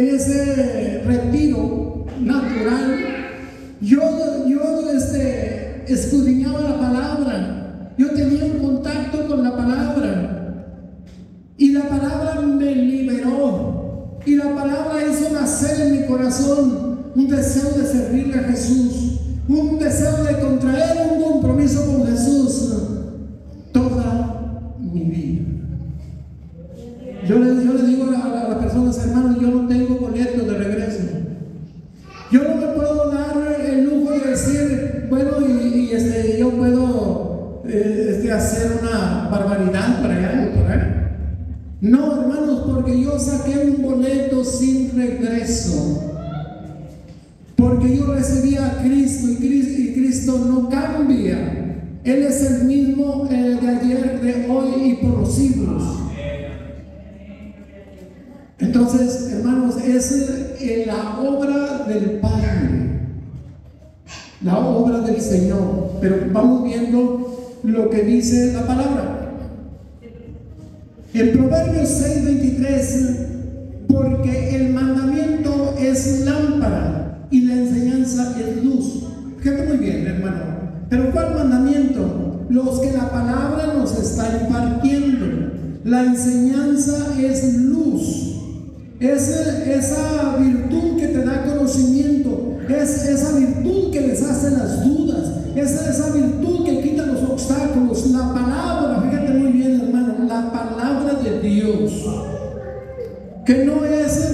ese retiro natural, yo escudriñaba la palabra, yo tenía un contacto con la palabra, y la palabra me liberó, y la palabra hizo nacer en mi corazón un deseo de servirle a Jesús, un deseo de contraer un compromiso con Jesús toda mi vida. Yo le digo a las personas, hermanos, yo no tengo boleto de regreso. Yo no me puedo dar el lujo de decir, bueno, yo puedo hacer una barbaridad para allá o por ahí. No, hermanos, porque yo saqué un boleto sin regreso. Porque yo recibí a Cristo y Cristo no cambia. Él es el mismo de ayer, de hoy y por los siglos. Entonces, hermanos, es la obra del Padre, la obra del Señor. Pero vamos viendo lo que dice la palabra. En Proverbios 6:23, porque el mandamiento es lámpara y la enseñanza es luz. Fíjate muy bien, hermano. Pero ¿cuál mandamiento? Los que la palabra nos está impartiendo. La enseñanza es luz. Es esa virtud que te da conocimiento. Es esa virtud que deshace las dudas. Es esa virtud que quita los obstáculos. La palabra, fíjate muy bien, hermano, la palabra de Dios. Que no es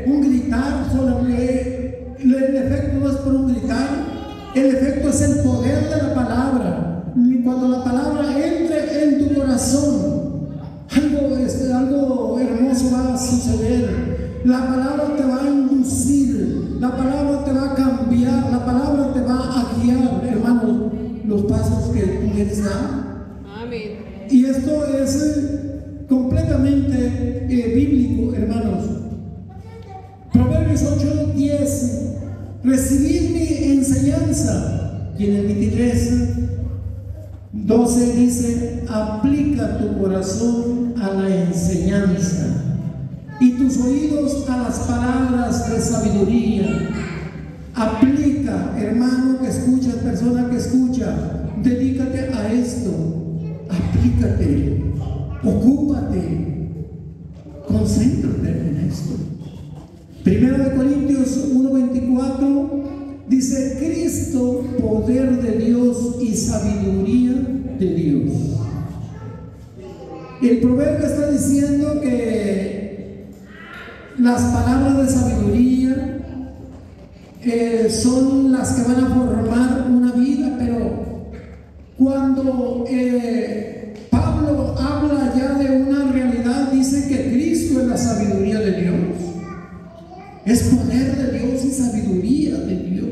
un gritar solamente. El efecto no es por un gritar. El efecto es el poder de la palabra. Y cuando la palabra entre en tu corazón, algo hermoso va a suceder. La palabra te va a inducir, la palabra te va a cambiar, la palabra te va a guiar, hermanos, los pasos que tú quieres dar. Amén. Y esto es completamente bíblico, hermanos. Proverbios 8:10, recibid mi enseñanza. Y en el 23:12 dice, aplica tu corazón a la enseñanza y tus oídos a las palabras de sabiduría. Aplica, hermano que escuchas, persona que escucha, dedícate a esto, aplícate, ocúpate, concéntrate en esto. 1 Corintios 1:24 dice, Cristo, poder de Dios y sabiduría de Dios. El proverbio está diciendo que las palabras de sabiduría son las que van a formar una vida, pero cuando Pablo habla ya de una realidad, dice que Cristo es la sabiduría de Dios. Es poder de Dios y sabiduría de Dios.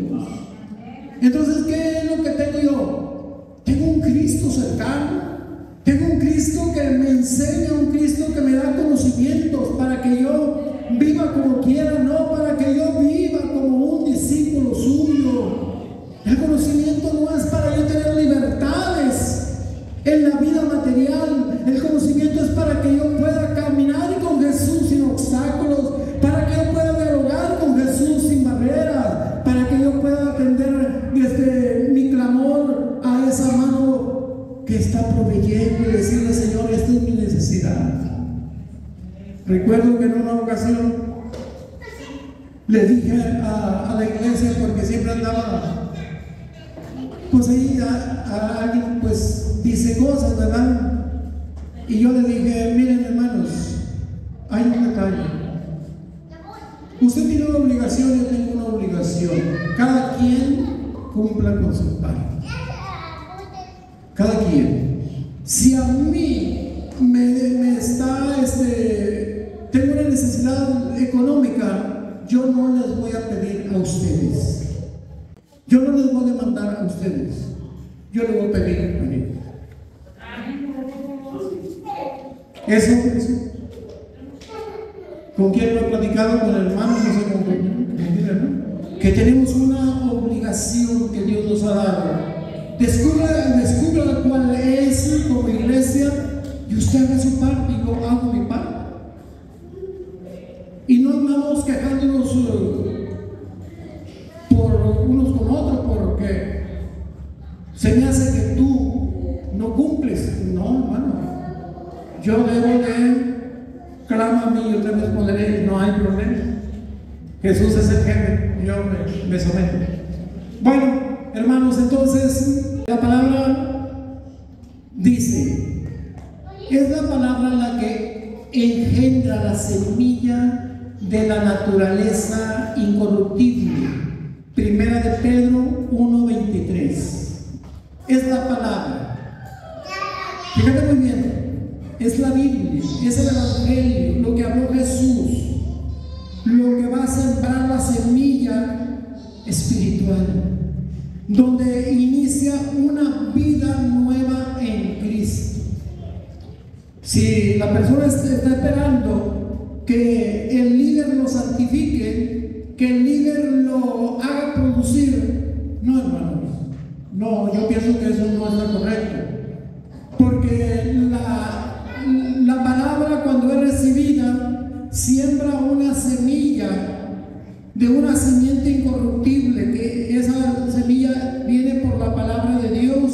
Entonces, ¿qué es lo que tengo yo? Tengo un Cristo cercano. Tengo un Cristo que me enseña, un Cristo que me da conocimientos para que yo ocasión le dije a la iglesia, porque siempre andaba, pues ahí a alguien pues dice cosas, ¿verdad? Y yo le dije, miren hermanos, hay un detalle. Usted tiene una obligación, yo tengo una obligación. Cada quien cumpla con su parte. Cada quien. Si a mí me está, tengo una necesidad económica, yo no les voy a pedir a ustedes. Yo no les voy a demandar a ustedes. Yo les voy a pedir a mí. Eso. ¿Con quién lo he platicado? Con el hermano, no sé con quién, ¿no? Que tenemos una obligación que Dios nos ha dado. Descubra cuál es como iglesia y usted haga su parte y yo hago mi parte. Y no andamos quejándonos por unos con otros porque se me hace que tú no cumples. No, hermano. Yo debo de clama a mí, yo te responderé, no hay problema. Jesús es el jefe, yo me someto. Bueno, hermanos, entonces la palabra dice, es la palabra la que engendra la semilla de la naturaleza incorruptible. Primera de Pedro 1:23. Es la palabra. Fíjate muy bien. Es la Biblia, es el Evangelio, lo que habló Jesús, lo que va a sembrar la semilla espiritual, donde inicia una vida nueva en Cristo. Si la persona está esperando que el líder lo santifique, que el líder lo haga producir, no, hermanos, no, yo pienso que eso no está correcto, porque la palabra cuando es recibida siembra una semilla de una simiente incorruptible, que esa semilla viene por la palabra de Dios,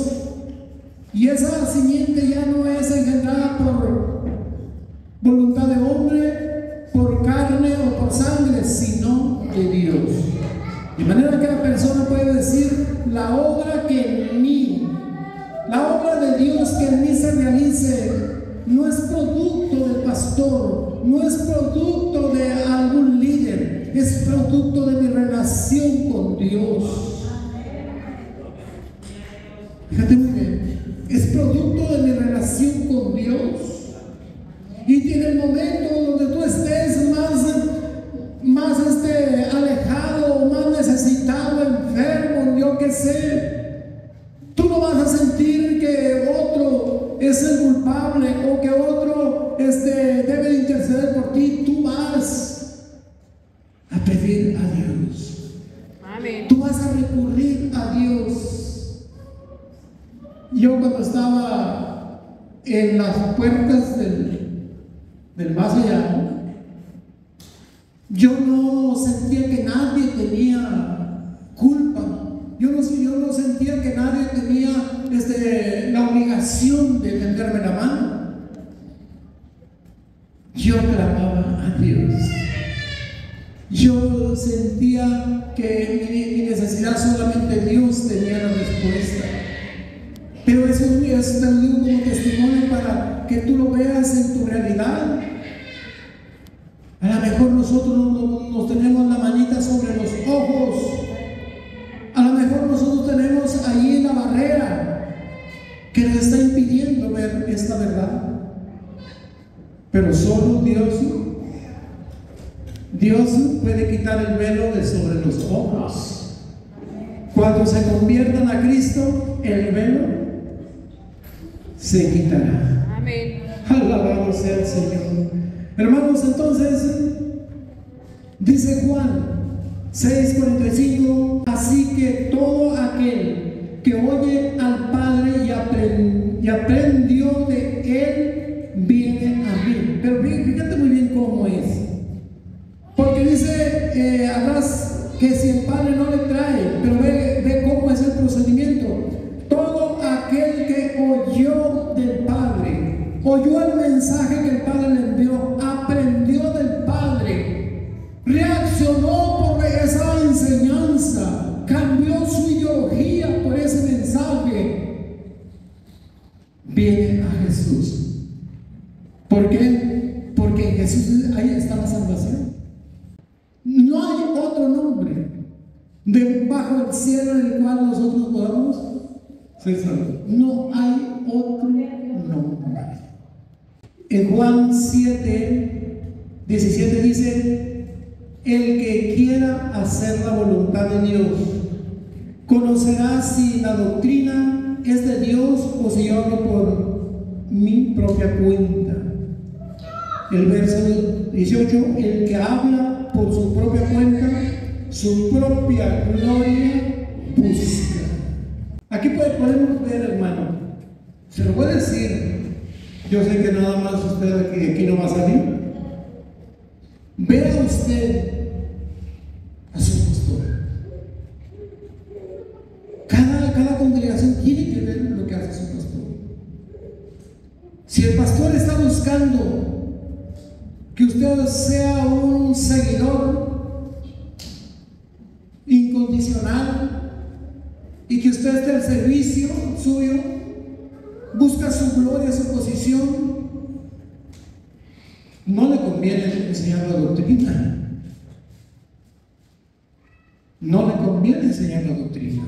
y esa simiente ya no es engendrada por voluntad de hombre, por carne o por sangre, sino de Dios. De manera que la persona puede decir, la obra de Dios que en mí se realice no es producto del pastor, no es producto de algún líder, es producto de mi relación con Dios. Fíjate muy bien, es producto de mi relación con Dios. Y en el momento donde tú estés más alejado, más necesitado, enfermo, yo qué sé, tú no vas a sentir que otro es el culpable o que otro debe de interceder por ti. Tú vas a pedir a Dios. Amén. Tú vas a recurrir a Dios. Yo cuando estaba en las puertas del más allá, yo no sentía que nadie tenía culpa. Yo no sentía que nadie tenía la obligación de tenderme la mano. Yo clamaba a Dios. Yo sentía que mi necesidad solamente Dios tenía la respuesta. Pero eso te lo digo como testimonio para que tú lo veas en tu realidad. A lo mejor nosotros nos tenemos la manita sobre los ojos. A lo mejor nosotros tenemos ahí la barrera que nos está impidiendo ver esta verdad. Pero solo Dios puede quitar el velo de sobre los ojos. Cuando se conviertan a Cristo, el velo se quitará. Amén. Alabado sea el Señor. Hermanos, entonces dice Juan 6:45, así que todo aquel que oye al Padre y aprendió de Él, viene a mí. Pero fíjate muy bien cómo es. Porque dice, habrás que si el Padre no le trae, pero ve cómo es el procedimiento. Todo aquel que oyó del Padre, oyó el mensaje que el Padre le envió, aprendió del Padre. decepcionó por esa enseñanza, cambió su ideología por ese mensaje, viene a Jesús. ¿Por qué? Porque en Jesús ahí está la salvación. No hay otro nombre debajo del cielo en el cual nosotros podamos ser salvos. No hay otro nombre. En Juan 7:17 dice: el que quiera hacer la voluntad de Dios conocerá si la doctrina es de Dios o si yo hablo por mi propia cuenta. El verso 18: el que habla por su propia cuenta, su propia gloria busca. Aquí podemos ver, hermano, se lo voy a decir. Yo sé que nada más usted aquí no va a salir. Vea usted a su pastor. Cada congregación tiene que ver lo que hace su pastor. Si el pastor está buscando que usted sea un seguidor incondicional y que usted esté al servicio suyo, busca su gloria, su posición, no le conviene enseñar la doctrina. No le conviene enseñar la doctrina,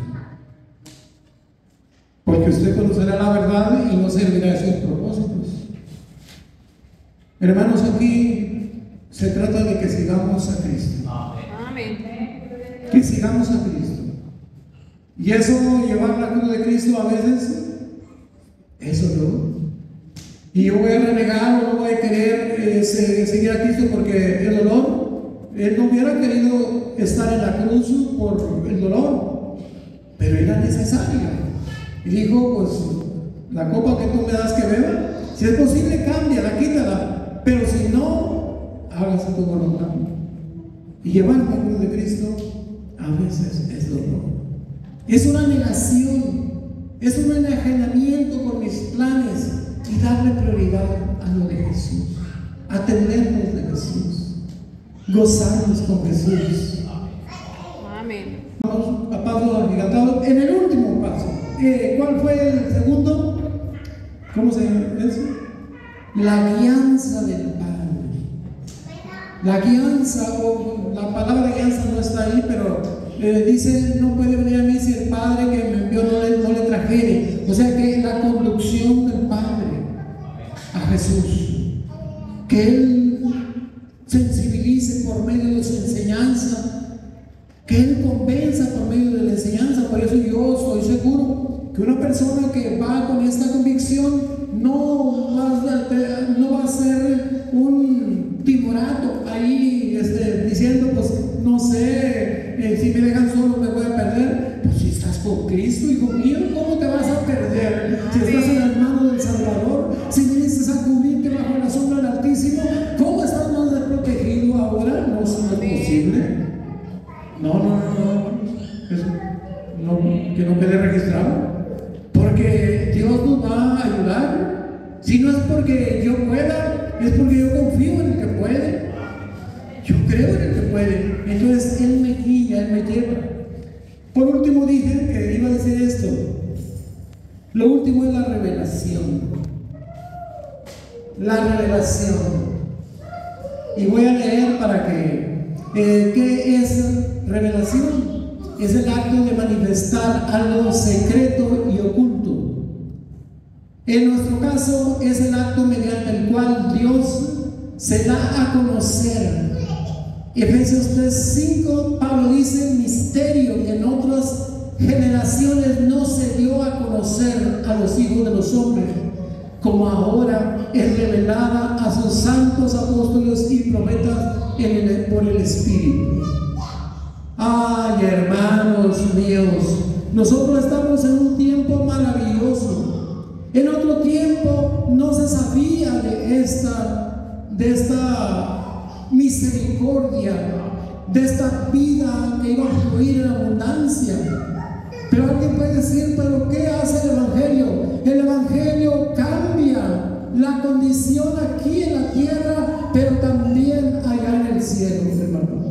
porque usted conocerá la verdad y no servirá a sus propósitos. Hermanos, aquí se trata de que sigamos a Cristo. Amén. Que sigamos a Cristo. Y eso, llevar la cruz de Cristo a veces, eso no. Y yo voy a renegar o no voy a querer seguir a Cristo porque el dolor, Él no hubiera querido estar en la cruz por el dolor, pero era necesario. Y dijo: pues la copa que tú me das que beba, si es posible, cámbiala, quítala. Pero si no, hágase tu voluntad. Y llevar la cruz de Cristo a veces es dolor. Es una negación, es un enajenamiento con mis planes y darle prioridad a lo de Jesús, atendernos de Jesús, gozarnos con Jesús. Amén. Vamos a paso agigantado. En el último paso, ¿cuál fue el segundo? ¿Cómo se llama eso? La guianza del Padre. La guianza, o la palabra guianza no está ahí, pero dice: no puede venir a mí si el Padre que me envió no le trajere. O sea que la conducción del Padre a Jesús, que Él sensibilice por medio de su enseñanza, que Él convenza por medio de la enseñanza. Por eso yo estoy seguro que una persona que va con esta convicción no va a ser un timorato ahí diciendo: pues no sé, si me dejan solo me voy a perder. Pues si estás con Cristo, hijo mío, ¿cómo te vas a perder? Si estás en las manos del Salvador, si viniste a cubrirte bajo la sombra del Altísimo, ¿cómo estás más desprotegido ahora? No es posible. No. Eso, no, que no quede registrado. Porque Dios nos va a ayudar. Si no es porque yo pueda, es porque yo confío en el que puede. Yo creo en el que puede. Entonces Él me guía, Él me lleva. Por último dije que iba a decir esto. Lo último es la revelación. La revelación. Y voy a leer para que ¿qué es revelación? Es el acto de manifestar algo secreto y oculto. En nuestro caso es el acto mediante el cual Dios se da a conocer. Efesios 3:5, Pablo dice: misterio que en otras generaciones no se dio a conocer a los hijos de los hombres, como ahora es revelada a sus santos apóstoles y profetas por el Espíritu. Ay, hermanos míos, nosotros estamos en un tiempo maravilloso. En otro tiempo no se sabía de esta misericordia, de esta vida que iba a fluir en abundancia. Pero alguien puede decir: ¿pero qué hace el Evangelio? El Evangelio cambia la condición aquí en la tierra, pero también allá en el cielo, hermano.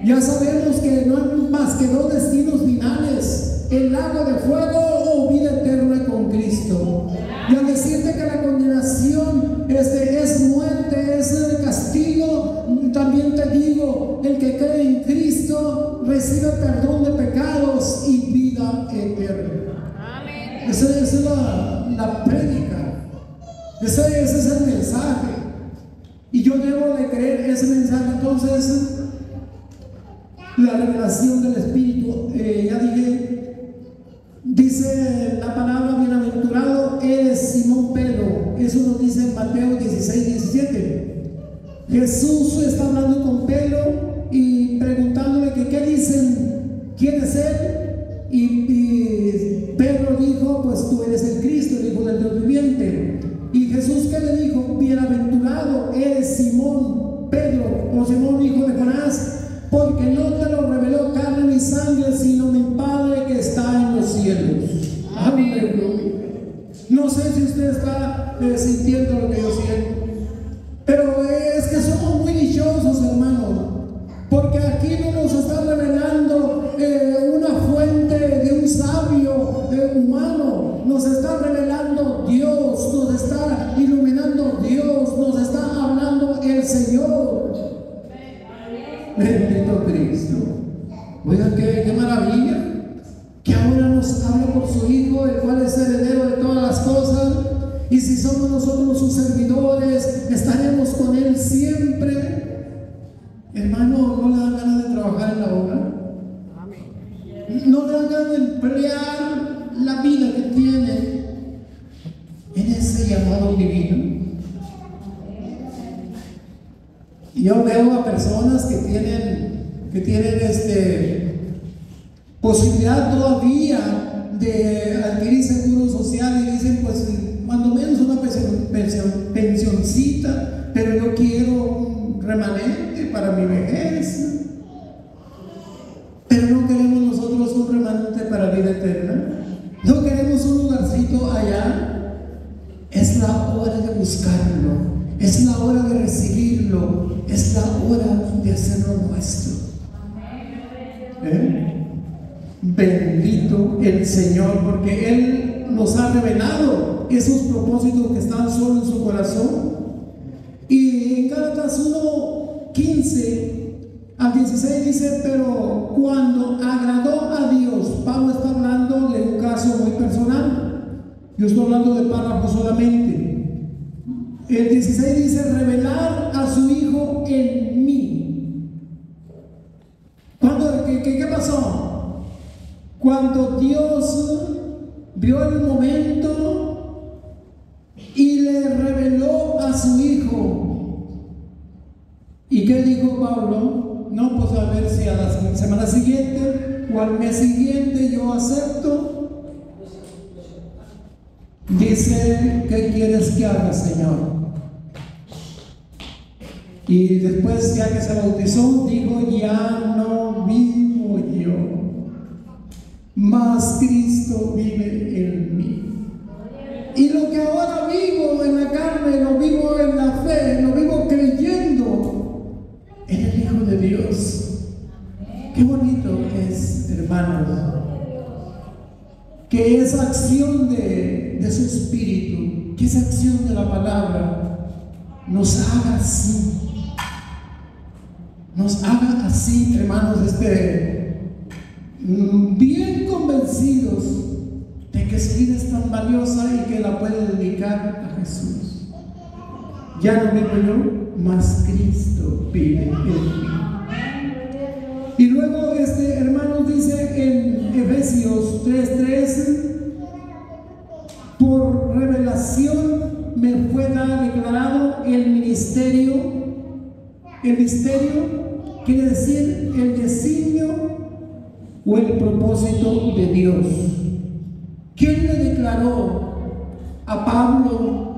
Ya sabemos que no hay más que dos destinos finales: el lago de fuego o vida eterna con Cristo. Y al decirte que la condenación es muerte, es castigo, también te digo, el que cree en Cristo recibe perdón de pecados y vida eterna. Amén. Esa es la prédica, ese es el mensaje, y yo debo de creer ese mensaje. Entonces, la revelación del Espíritu, ya dije, dice la palabra: bienaventurado eres Simón Pedro. Eso nos dice en Mateo 16:17. Jesús está hablando con Pedro y preguntándole que qué dicen, quién es él, y Pedro dijo: pues tú eres el Cristo, el Hijo del Dios viviente. Y Jesús, ¿qué le dijo? Bienaventurado eres Simón Pedro, o Simón hijo de Jonás, porque no te lo reveló carne ni sangre, sino mi Padre que está en los cielos. Amén. No sé si usted está sintiendo lo que yo siento, pero es que somos muy dichosos, hermanos, porque aquí no nos está revelando una fuente de un sabio humano. Nos está revelando Dios, nos está iluminando Dios, nos está hablando el Señor. Bendito Cristo. Oigan, qué maravilla, que ahora nos habla por su Hijo, el cual es heredero de todas las cosas. Y si somos nosotros sus servidores, estaremos con Él siempre. Hermano, ¿no le dan ganas de trabajar en la obra? ¿No le dan ganas de emplear la vida que tiene en ese llamado divino? Yo veo a personas que tienen posibilidad todavía de adquirir seguro social y dicen: pues cuando menos una pensioncita, pero yo quiero un remanente para mi vejez. Pero no queremos nosotros un remanente para vida eterna. No queremos un lugarcito allá. Es la hora de buscarlo, es la hora de recibirlo, es la hora de hacerlo nuestro. Bendito el Señor, porque Él nos ha revelado esos propósitos que están solo en su corazón. Y en Gálatas 1:15 al 16 dice: pero cuando agradó a Dios, Pablo está hablando de un caso muy personal, yo estoy hablando de párrafos solamente. El 16 dice: revelar a su Hijo en mí. ¿Qué pasó? Cuando Dios vio el momento y le reveló a su Hijo. ¿Y qué dijo Pablo? No, pues a ver si a la semana siguiente o al mes siguiente yo acepto. Dice: ¿qué quieres que haga, Señor? Y después, ya que se bautizó, dijo: ya no vivo yo, mas Cristo vive en mí. Y lo que ahora vivo en la carne, lo vivo en la fe, lo vivo creyendo en el Hijo de Dios. Qué bonito es, hermanos, que esa acción de su Espíritu, que esa acción de la palabra nos haga así. Nos haga así, hermanos, bien convencidos de que su vida es tan valiosa y que la puede dedicar a Jesús. Ya no vivo yo, mas Cristo vive en mí. Y luego, hermanos, dice en Efesios 3:13: por revelación me fue declarado el ministerio. El misterio quiere decir el designio o el propósito de Dios. ¿Quién le declaró a Pablo?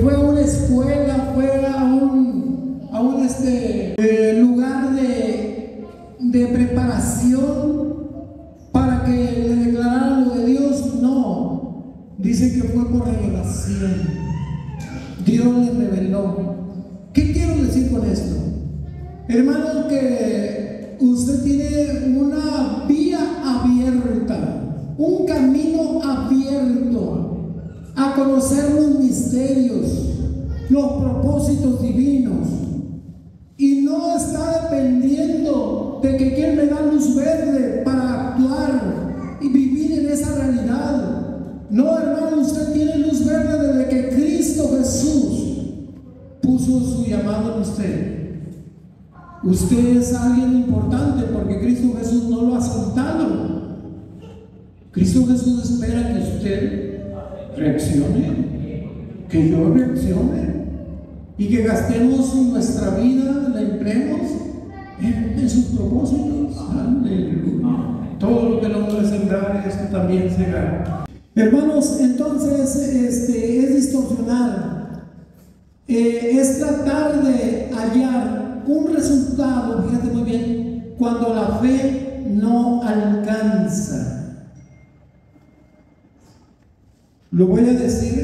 Fue a una escuela, fue a un lugar de preparación para que le declararan lo de Dios. No, dice que fue por revelación. Dios le reveló. ¿Qué quiero decir con esto? Hermano, que usted tiene una vía abierta, un camino abierto a conocer los misterios, los propósitos divinos, y no está dependiendo de que quién me da luz verde para actuar y vivir en esa realidad. No, hermano, usted tiene luz verde desde que Cristo Jesús puso su llamado en usted. Usted es alguien importante porque Cristo Jesús no lo ha soltado. Cristo Jesús espera que usted reaccione, que yo reaccione y que gastemos nuestra vida, la empleemos en sus propósitos. Aleluya. Todo lo que el hombre sembrar, esto también será. Hermanos, entonces es distorsionar, es tratar de hallar un resultado, fíjate muy bien, cuando la fe no alcanza. Lo voy a decir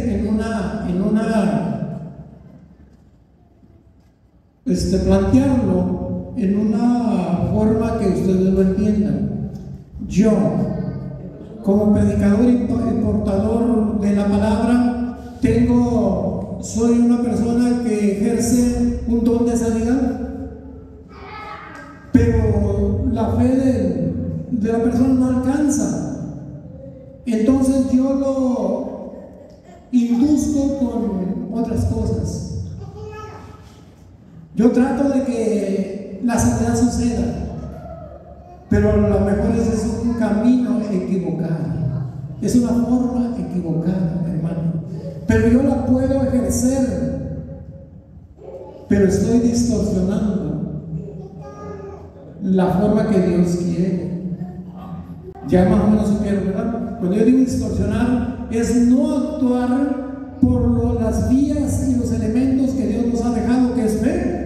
plantearlo en una forma que ustedes lo entiendan. Yo, como predicador y portador de la palabra, soy una persona que ejerce un don de sanidad, pero la fe de la persona no alcanza. Entonces yo lo induzco con otras cosas. Yo trato de que la sanidad suceda, pero lo mejor es un camino equivocado, es una forma equivocada, hermano. Pero yo la puedo ejercer, pero estoy distorsionando la forma que Dios quiere. Ya más o menos supieron, ¿verdad? Cuando yo digo distorsionar, es no actuar por las vías y los elementos que Dios nos ha dejado, que es fe.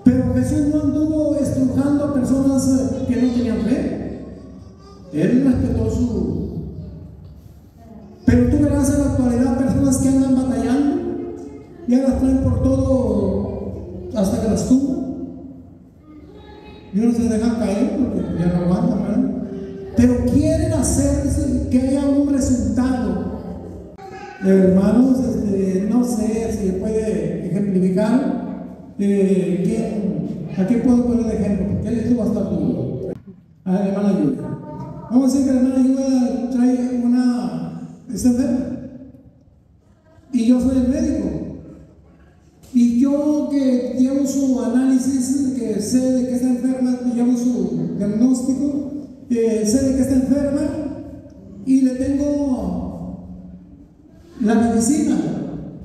Pero Jesús no anduvo estrujando a personas que no tenían fe. Él respetó su... Pero tú verás en la actualidad personas que andan batallando, ya las traen por todo hasta que las tumban. Y uno se deja caer porque ya no aguantan, ¿verdad? Pero quieren hacer que haya un resultado. Hermanos, no sé si puede ejemplificar. ¿A qué puedo poner de ejemplo? Porque esto va a estar duro. A la hermana Ayuda. Vamos a decir que la hermana Ayuda está enferma. Y yo soy el médico. Y yo que llevo su análisis, que sé de que está enferma, llevo su diagnóstico, sé de que está enferma, y le tengo la medicina.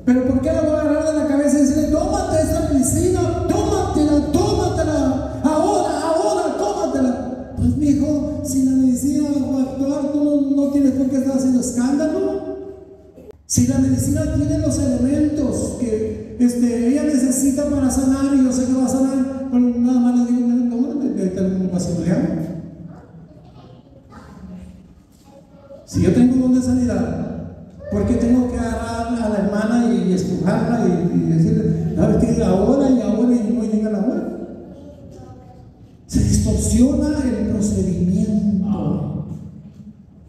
Pero ¿por qué la voy a agarrar de la cabeza y decirle, tómate esta medicina, tómatela, ahora, tómatela? Pues mi hijo, si la medicina va a actuar, tú no tienes por qué estar haciendo escándalo. Si la medicina tiene los elementos que ella necesita para sanar, y yo sé que va a sanar, pues nada más le digo, un vasito de agua. Si yo tengo don de sanidad, ¿por qué tengo que agarrar a la hermana y estrujarla y decirle, ¿sabes qué? Ahora y no llega la hora? Se distorsiona el procedimiento,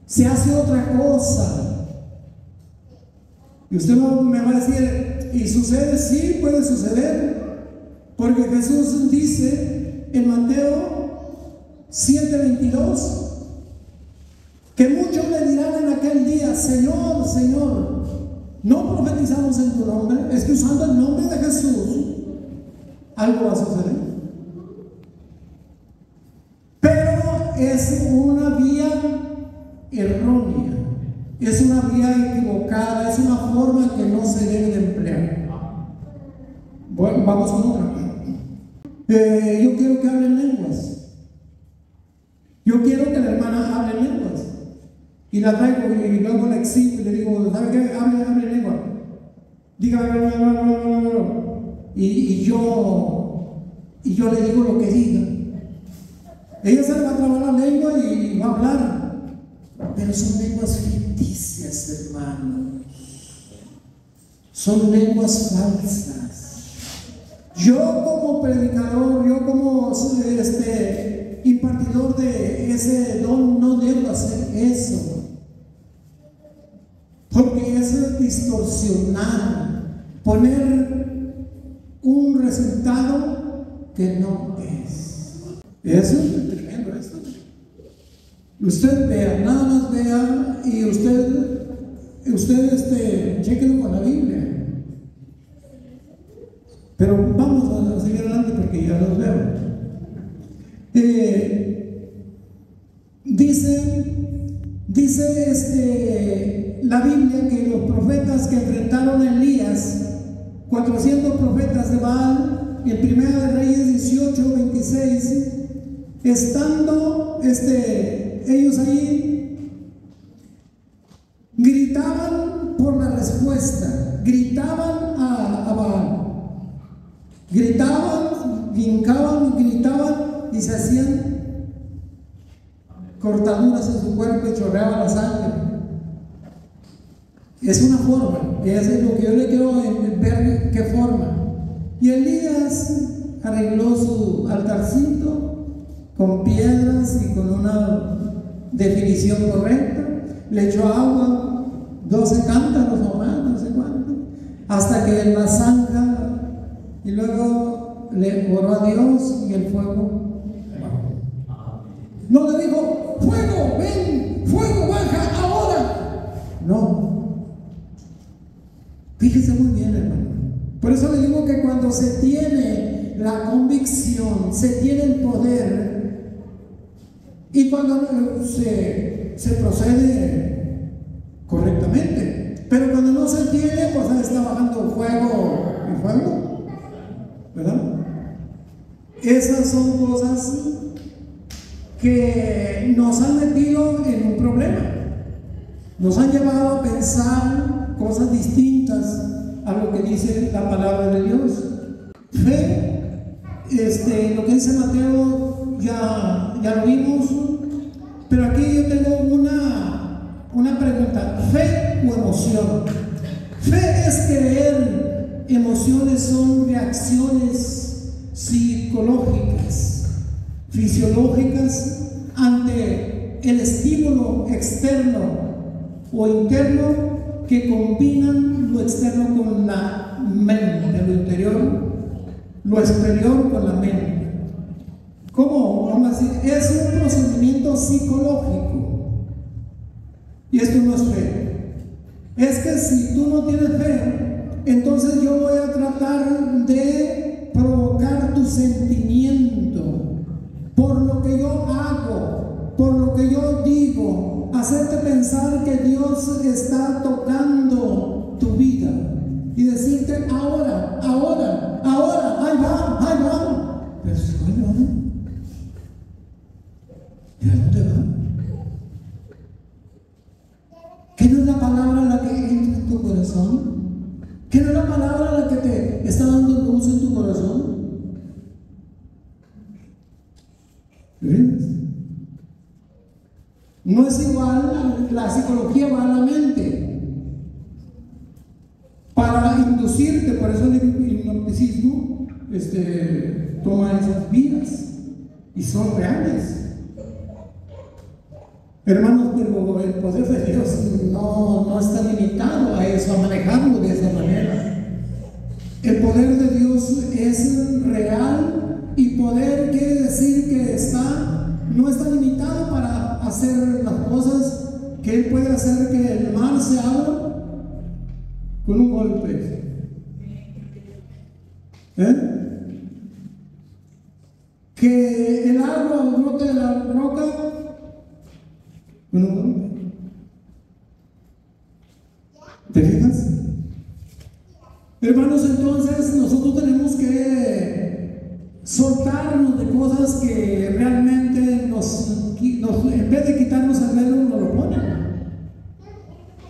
se hace otra cosa. Y usted me va a decir, ¿y sucede? Sí, puede suceder, porque Jesús dice en Mateo 7:22 que muchos le dirán en aquel día, Señor, Señor, ¿no profetizamos en tu nombre? Es que usando el nombre de Jesús algo va a suceder. Pero es una vía errónea, es una vía equivocada, es una forma que no se debe de emplear. Bueno, vamos con otra. Yo quiero que hablen lenguas. Yo quiero que la hermana hable lenguas. Y la traigo y luego la exhibo y le digo, ¿sabe qué? Hable lengua. Diga, y yo le digo lo que diga. Ella se va a trabar la lengua y va a hablar. Pero son lenguas ficticias, hermanos. Son lenguas falsas. Yo como predicador, yo como impartidor de ese don, no debo hacer eso. Porque eso es distorsionar, poner un resultado que no es. Eso es tremendo esto. Usted vea, nada más vea, y usted chéquelo con la Biblia. Pero vamos a seguir adelante porque ya los veo. Dice la Biblia que los profetas que enfrentaron a Elías, 400 profetas de Baal, en 1 de Reyes 18, 26, estando ellos ahí, gritaban por la respuesta, gritaban a Baal. Gritaban, brincaban y gritaban y se hacían cortaduras en su cuerpo y chorreaba la sangre. Es una forma, es lo que yo le quiero ver, qué forma. Y Elías arregló su altarcito con piedras y con una definición correcta, le echó agua, 12 cántaros o más, no sé cuánto, hasta que la zanja. Y luego le oró a Dios y el fuego bajó. No le dijo, fuego, ven, fuego, baja ahora. No. Fíjese muy bien, hermano. Por eso le digo que cuando se tiene la convicción, se tiene el poder, y cuando se procede correctamente. Pero cuando no se tiene, pues ahí está bajando fuego y fuego. ¿Verdad? Esas son cosas que nos han metido en un problema, nos han llevado a pensar cosas distintas a lo que dice la palabra de Dios. Fe, lo que dice Mateo ya lo vimos, pero aquí yo tengo una pregunta: ¿fe o emoción? Fe es creer. Emociones son reacciones psicológicas, fisiológicas ante el estímulo externo o interno que combinan lo externo con la mente, lo interior, lo exterior con la mente. ¿Cómo? Vamos a decir, es un procedimiento psicológico. Y esto no es fe. Es que si tú no tienes fe, entonces yo voy a tratar de provocar tu sentimiento por lo que yo hago, por lo que yo digo, hacerte pensar que Dios está tocando tu vida y decirte ahora, ahí va. Pero si ahí va, ¿y a dónde va? ¿Qué no es la palabra la que entra en tu corazón? ¿Qué no es la palabra la que te está dando luz en tu corazón? ¿Ves? No es igual, la psicología va a la mente para inducirte, por eso el hipnoticismo toma esas vías y son reales. Hermanos, pero el poder de Dios no está limitado a eso, a manejarlo de esa manera. El poder de Dios es real, y poder quiere decir que no está limitado para hacer las cosas que Él puede hacer, que el mar se abra con un golpe. Que el agua brote de la roca con un golpe. ¿Te fijas? Hermanos, entonces nosotros tenemos que soltarnos de cosas que realmente en vez de quitarnos el velo, nos lo ponen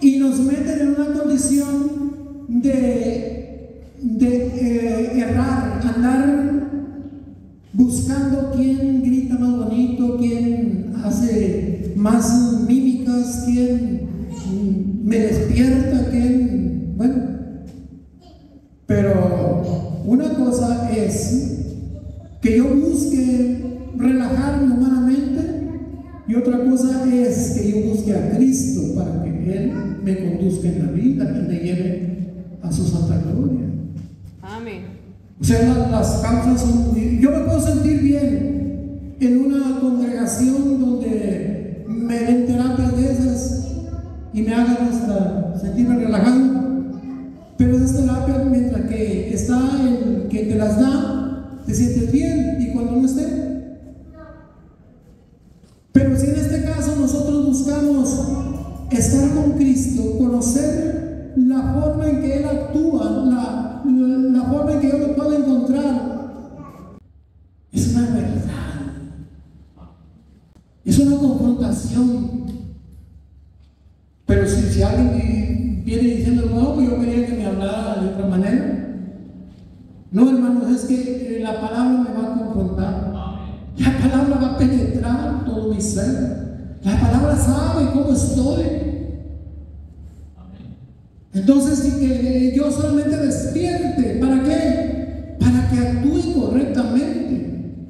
y nos meten en una condición de errar, andar buscando quién grita más bonito, quién hace más mímicas, quién me despierta, quién, bueno. Pero una cosa es busque relajarme humanamente, y otra cosa es que yo busque a Cristo para que Él me conduzca en la vida y me lleve a su santa gloria. Amén. O sea, las causas son... Yo me puedo sentir bien en una congregación donde me den terapias de esas y me hagan hasta sentirme relajado, pero esas terapias, mientras que está el que te las da, te sientes bien, y cuando no esté. Pero si en este caso nosotros buscamos estar con Cristo, conocer la forma en que Él actúa, la forma en que yo lo puedo encontrar, es una verdad, es una confrontación. Pero si alguien viene diciendo, no, pues yo quería que me hablara de otra manera, no, hermanos, es que la palabra me va a confrontar. La palabra va a penetrar todo mi ser. La palabra sabe cómo estoy. Entonces, si que yo solamente despierte, ¿para qué? Para que actúe correctamente.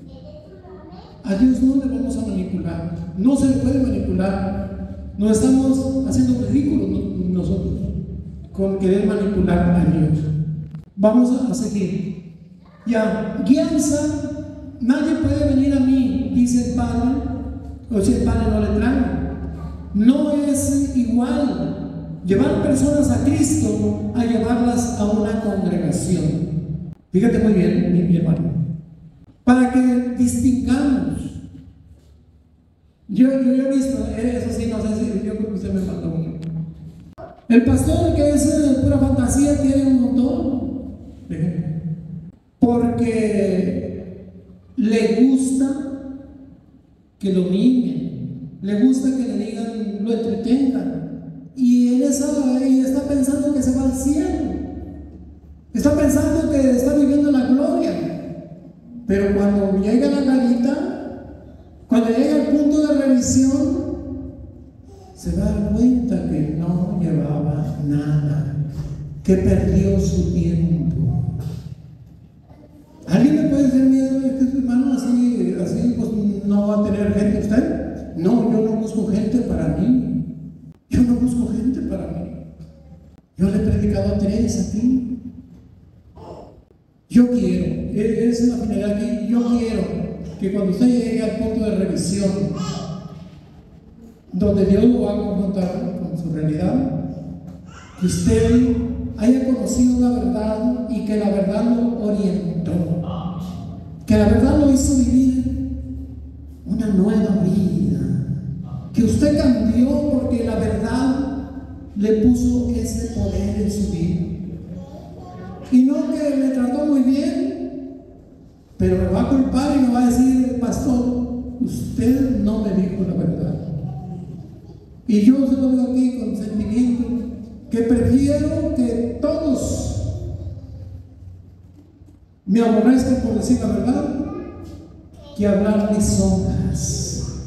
A Dios no le vamos a manipular. No se le puede manipular. Nos estamos haciendo ridículos nosotros con querer manipular a Dios. Vamos a seguir. Ya, guianza. Nadie puede venir a mí, dice el Padre, o si el Padre no le trae. No es igual llevar personas a Cristo a llevarlas a una congregación. Fíjate muy bien, mi hermano, para que distingamos. Yo he visto, eso sí, no sé si yo creo que usted me mandó uno. El pastor, que es pura fantasía, tiene un montón, porque le gusta que lo mimen, le gusta que le digan, lo entretengan, y él está pensando que se va al cielo, está pensando que está viviendo la gloria. Pero cuando llega la garita, cuando llega el punto de revisión, se da cuenta que no llevaba nada, que perdió su tiempo. ¿Alguien me puede decir, miedo, hermano, así pues no va a tener gente usted? No, yo no busco gente para mí. Yo no busco gente para mí. Yo le he predicado a 3 aquí. Yo quiero, es la finalidad aquí, yo quiero que cuando usted llegue al punto de revisión, donde Dios lo va a confrontar con su realidad, que usted haya conocido la verdad y que la verdad lo orientó, que la verdad lo hizo vivir una nueva vida, que usted cambió porque la verdad le puso ese poder en su vida, y no que me trató muy bien, pero me va a culpar y me va a decir, pastor, usted no me dijo la verdad. Y yo se lo digo aquí con sentimiento, que prefiero que todos me aborrezcan por decir la verdad, que hablar lisonjas,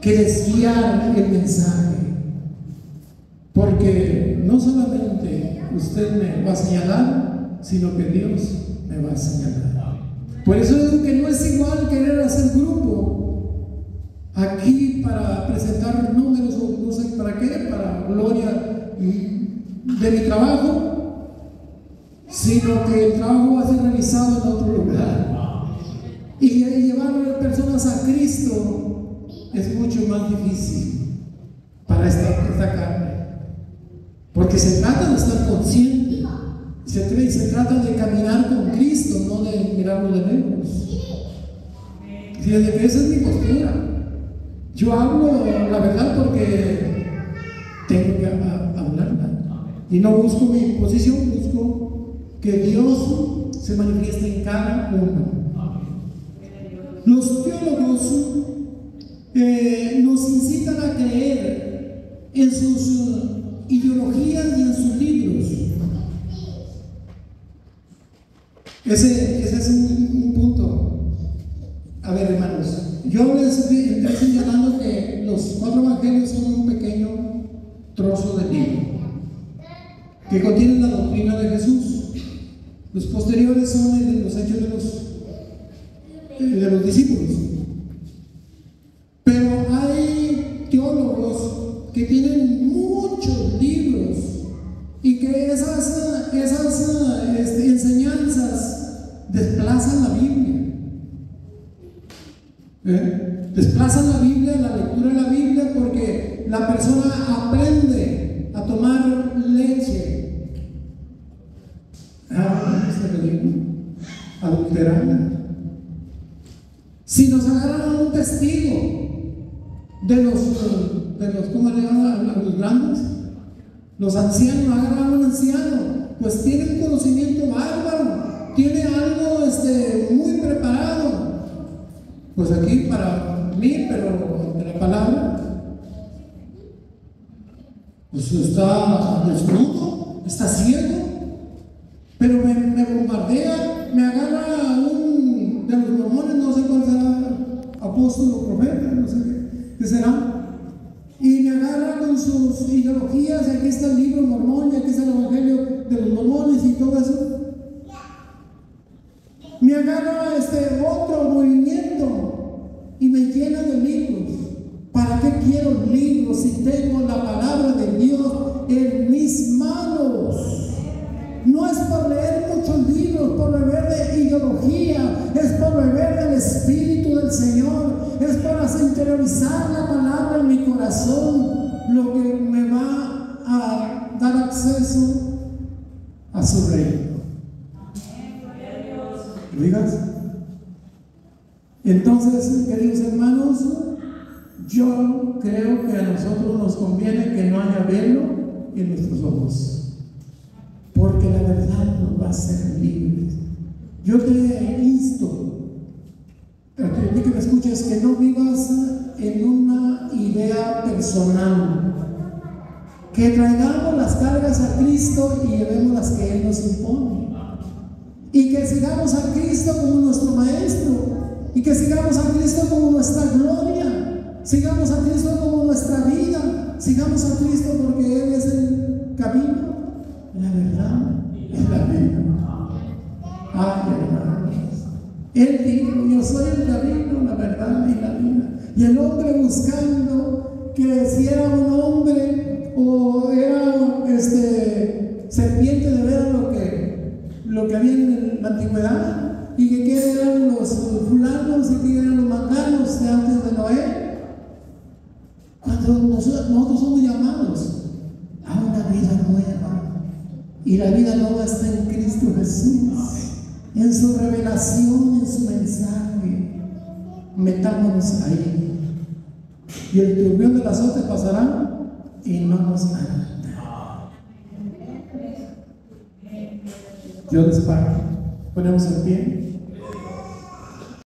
que desviar el mensaje. Porque no solamente usted me va a señalar, sino que Dios me va a señalar. Por eso digo que no es igual querer hacer grupo aquí para presentar números o no sé para qué, para gloria de mi trabajo, sino que el trabajo va a ser realizado en otro lugar. Y llevar personas a Cristo es mucho más difícil para esta carne, porque se trata de estar consciente, se trata de caminar con Cristo, no de mirarlo de lejos. Fíjate que esa es mi postura. Yo hablo la verdad porque tengo que hablarla, y no busco mi posición, busco que Dios se manifieste en cada uno. Los teólogos nos incitan a creer en sus ideologías y en sus libros. Ese es un punto. A ver, hermanos, yo les estoy señalando que los 4 evangelios son un pequeño trozo de libro que contienen la doctrina de Jesús. Los posteriores son los hechos de los discípulos. Pero hay teólogos que tienen muchos libros y que esas enseñanzas desplazan la Biblia. Desplazan la Biblia, la lectura de la Biblia, porque la persona aprende a tomar leche adulterada. Si nos agarran a un testigo de los ¿cómo le llaman a los grandes? Los ancianos, agarran a un anciano, pues tiene un conocimiento bárbaro, tiene algo muy preparado. Pues aquí para mí, pero de la palabra, pues está desnudo, está ciego, pero me bombardea, me agarra a un de los mormones, no sé cuál será, apóstol o profeta, no sé qué será, y me agarra con sus ideologías, y aquí está el libro mormón, y aquí está el evangelio de los mormones y todo eso. Me agarra otro movimiento y me llena de libros. ¿Para qué quiero libros si tengo la palabra de Dios en mis manos? No es por leer muchos libros, por beber de ideología, es por beber del Espíritu del Señor, es para interiorizar la palabra en mi corazón, lo que me va a dar acceso a su reino. ¿Digas? Entonces, queridos hermanos, yo creo que a nosotros nos conviene que no haya velo en nuestros ojos, porque la verdad nos va a hacer libres. Yo te insto, a ti que me escuches, que no vivas en una idea personal, que traigamos las cargas a Cristo y llevemos las que Él nos impone. Y que sigamos a Cristo como nuestro Maestro, y que sigamos a Cristo como nuestra gloria, sigamos a Cristo como nuestra vida, sigamos a Cristo porque Él es el camino, la verdad es la vida. Ay, hermanos, Él dijo: yo soy el camino, la verdad y la vida. Y el hombre buscando que si era un hombre o era serpiente de ver lo que había en la antigüedad, y que eran los fulanos y que eran los manganos de antes de Noé. Cuando nosotros somos llamados a una vida nueva, y la vida nueva está en Cristo Jesús, en su revelación, en su mensaje. Metámonos ahí, y el turbión del azote pasará y no nos hará. Dios les pague. Ponemos en pie.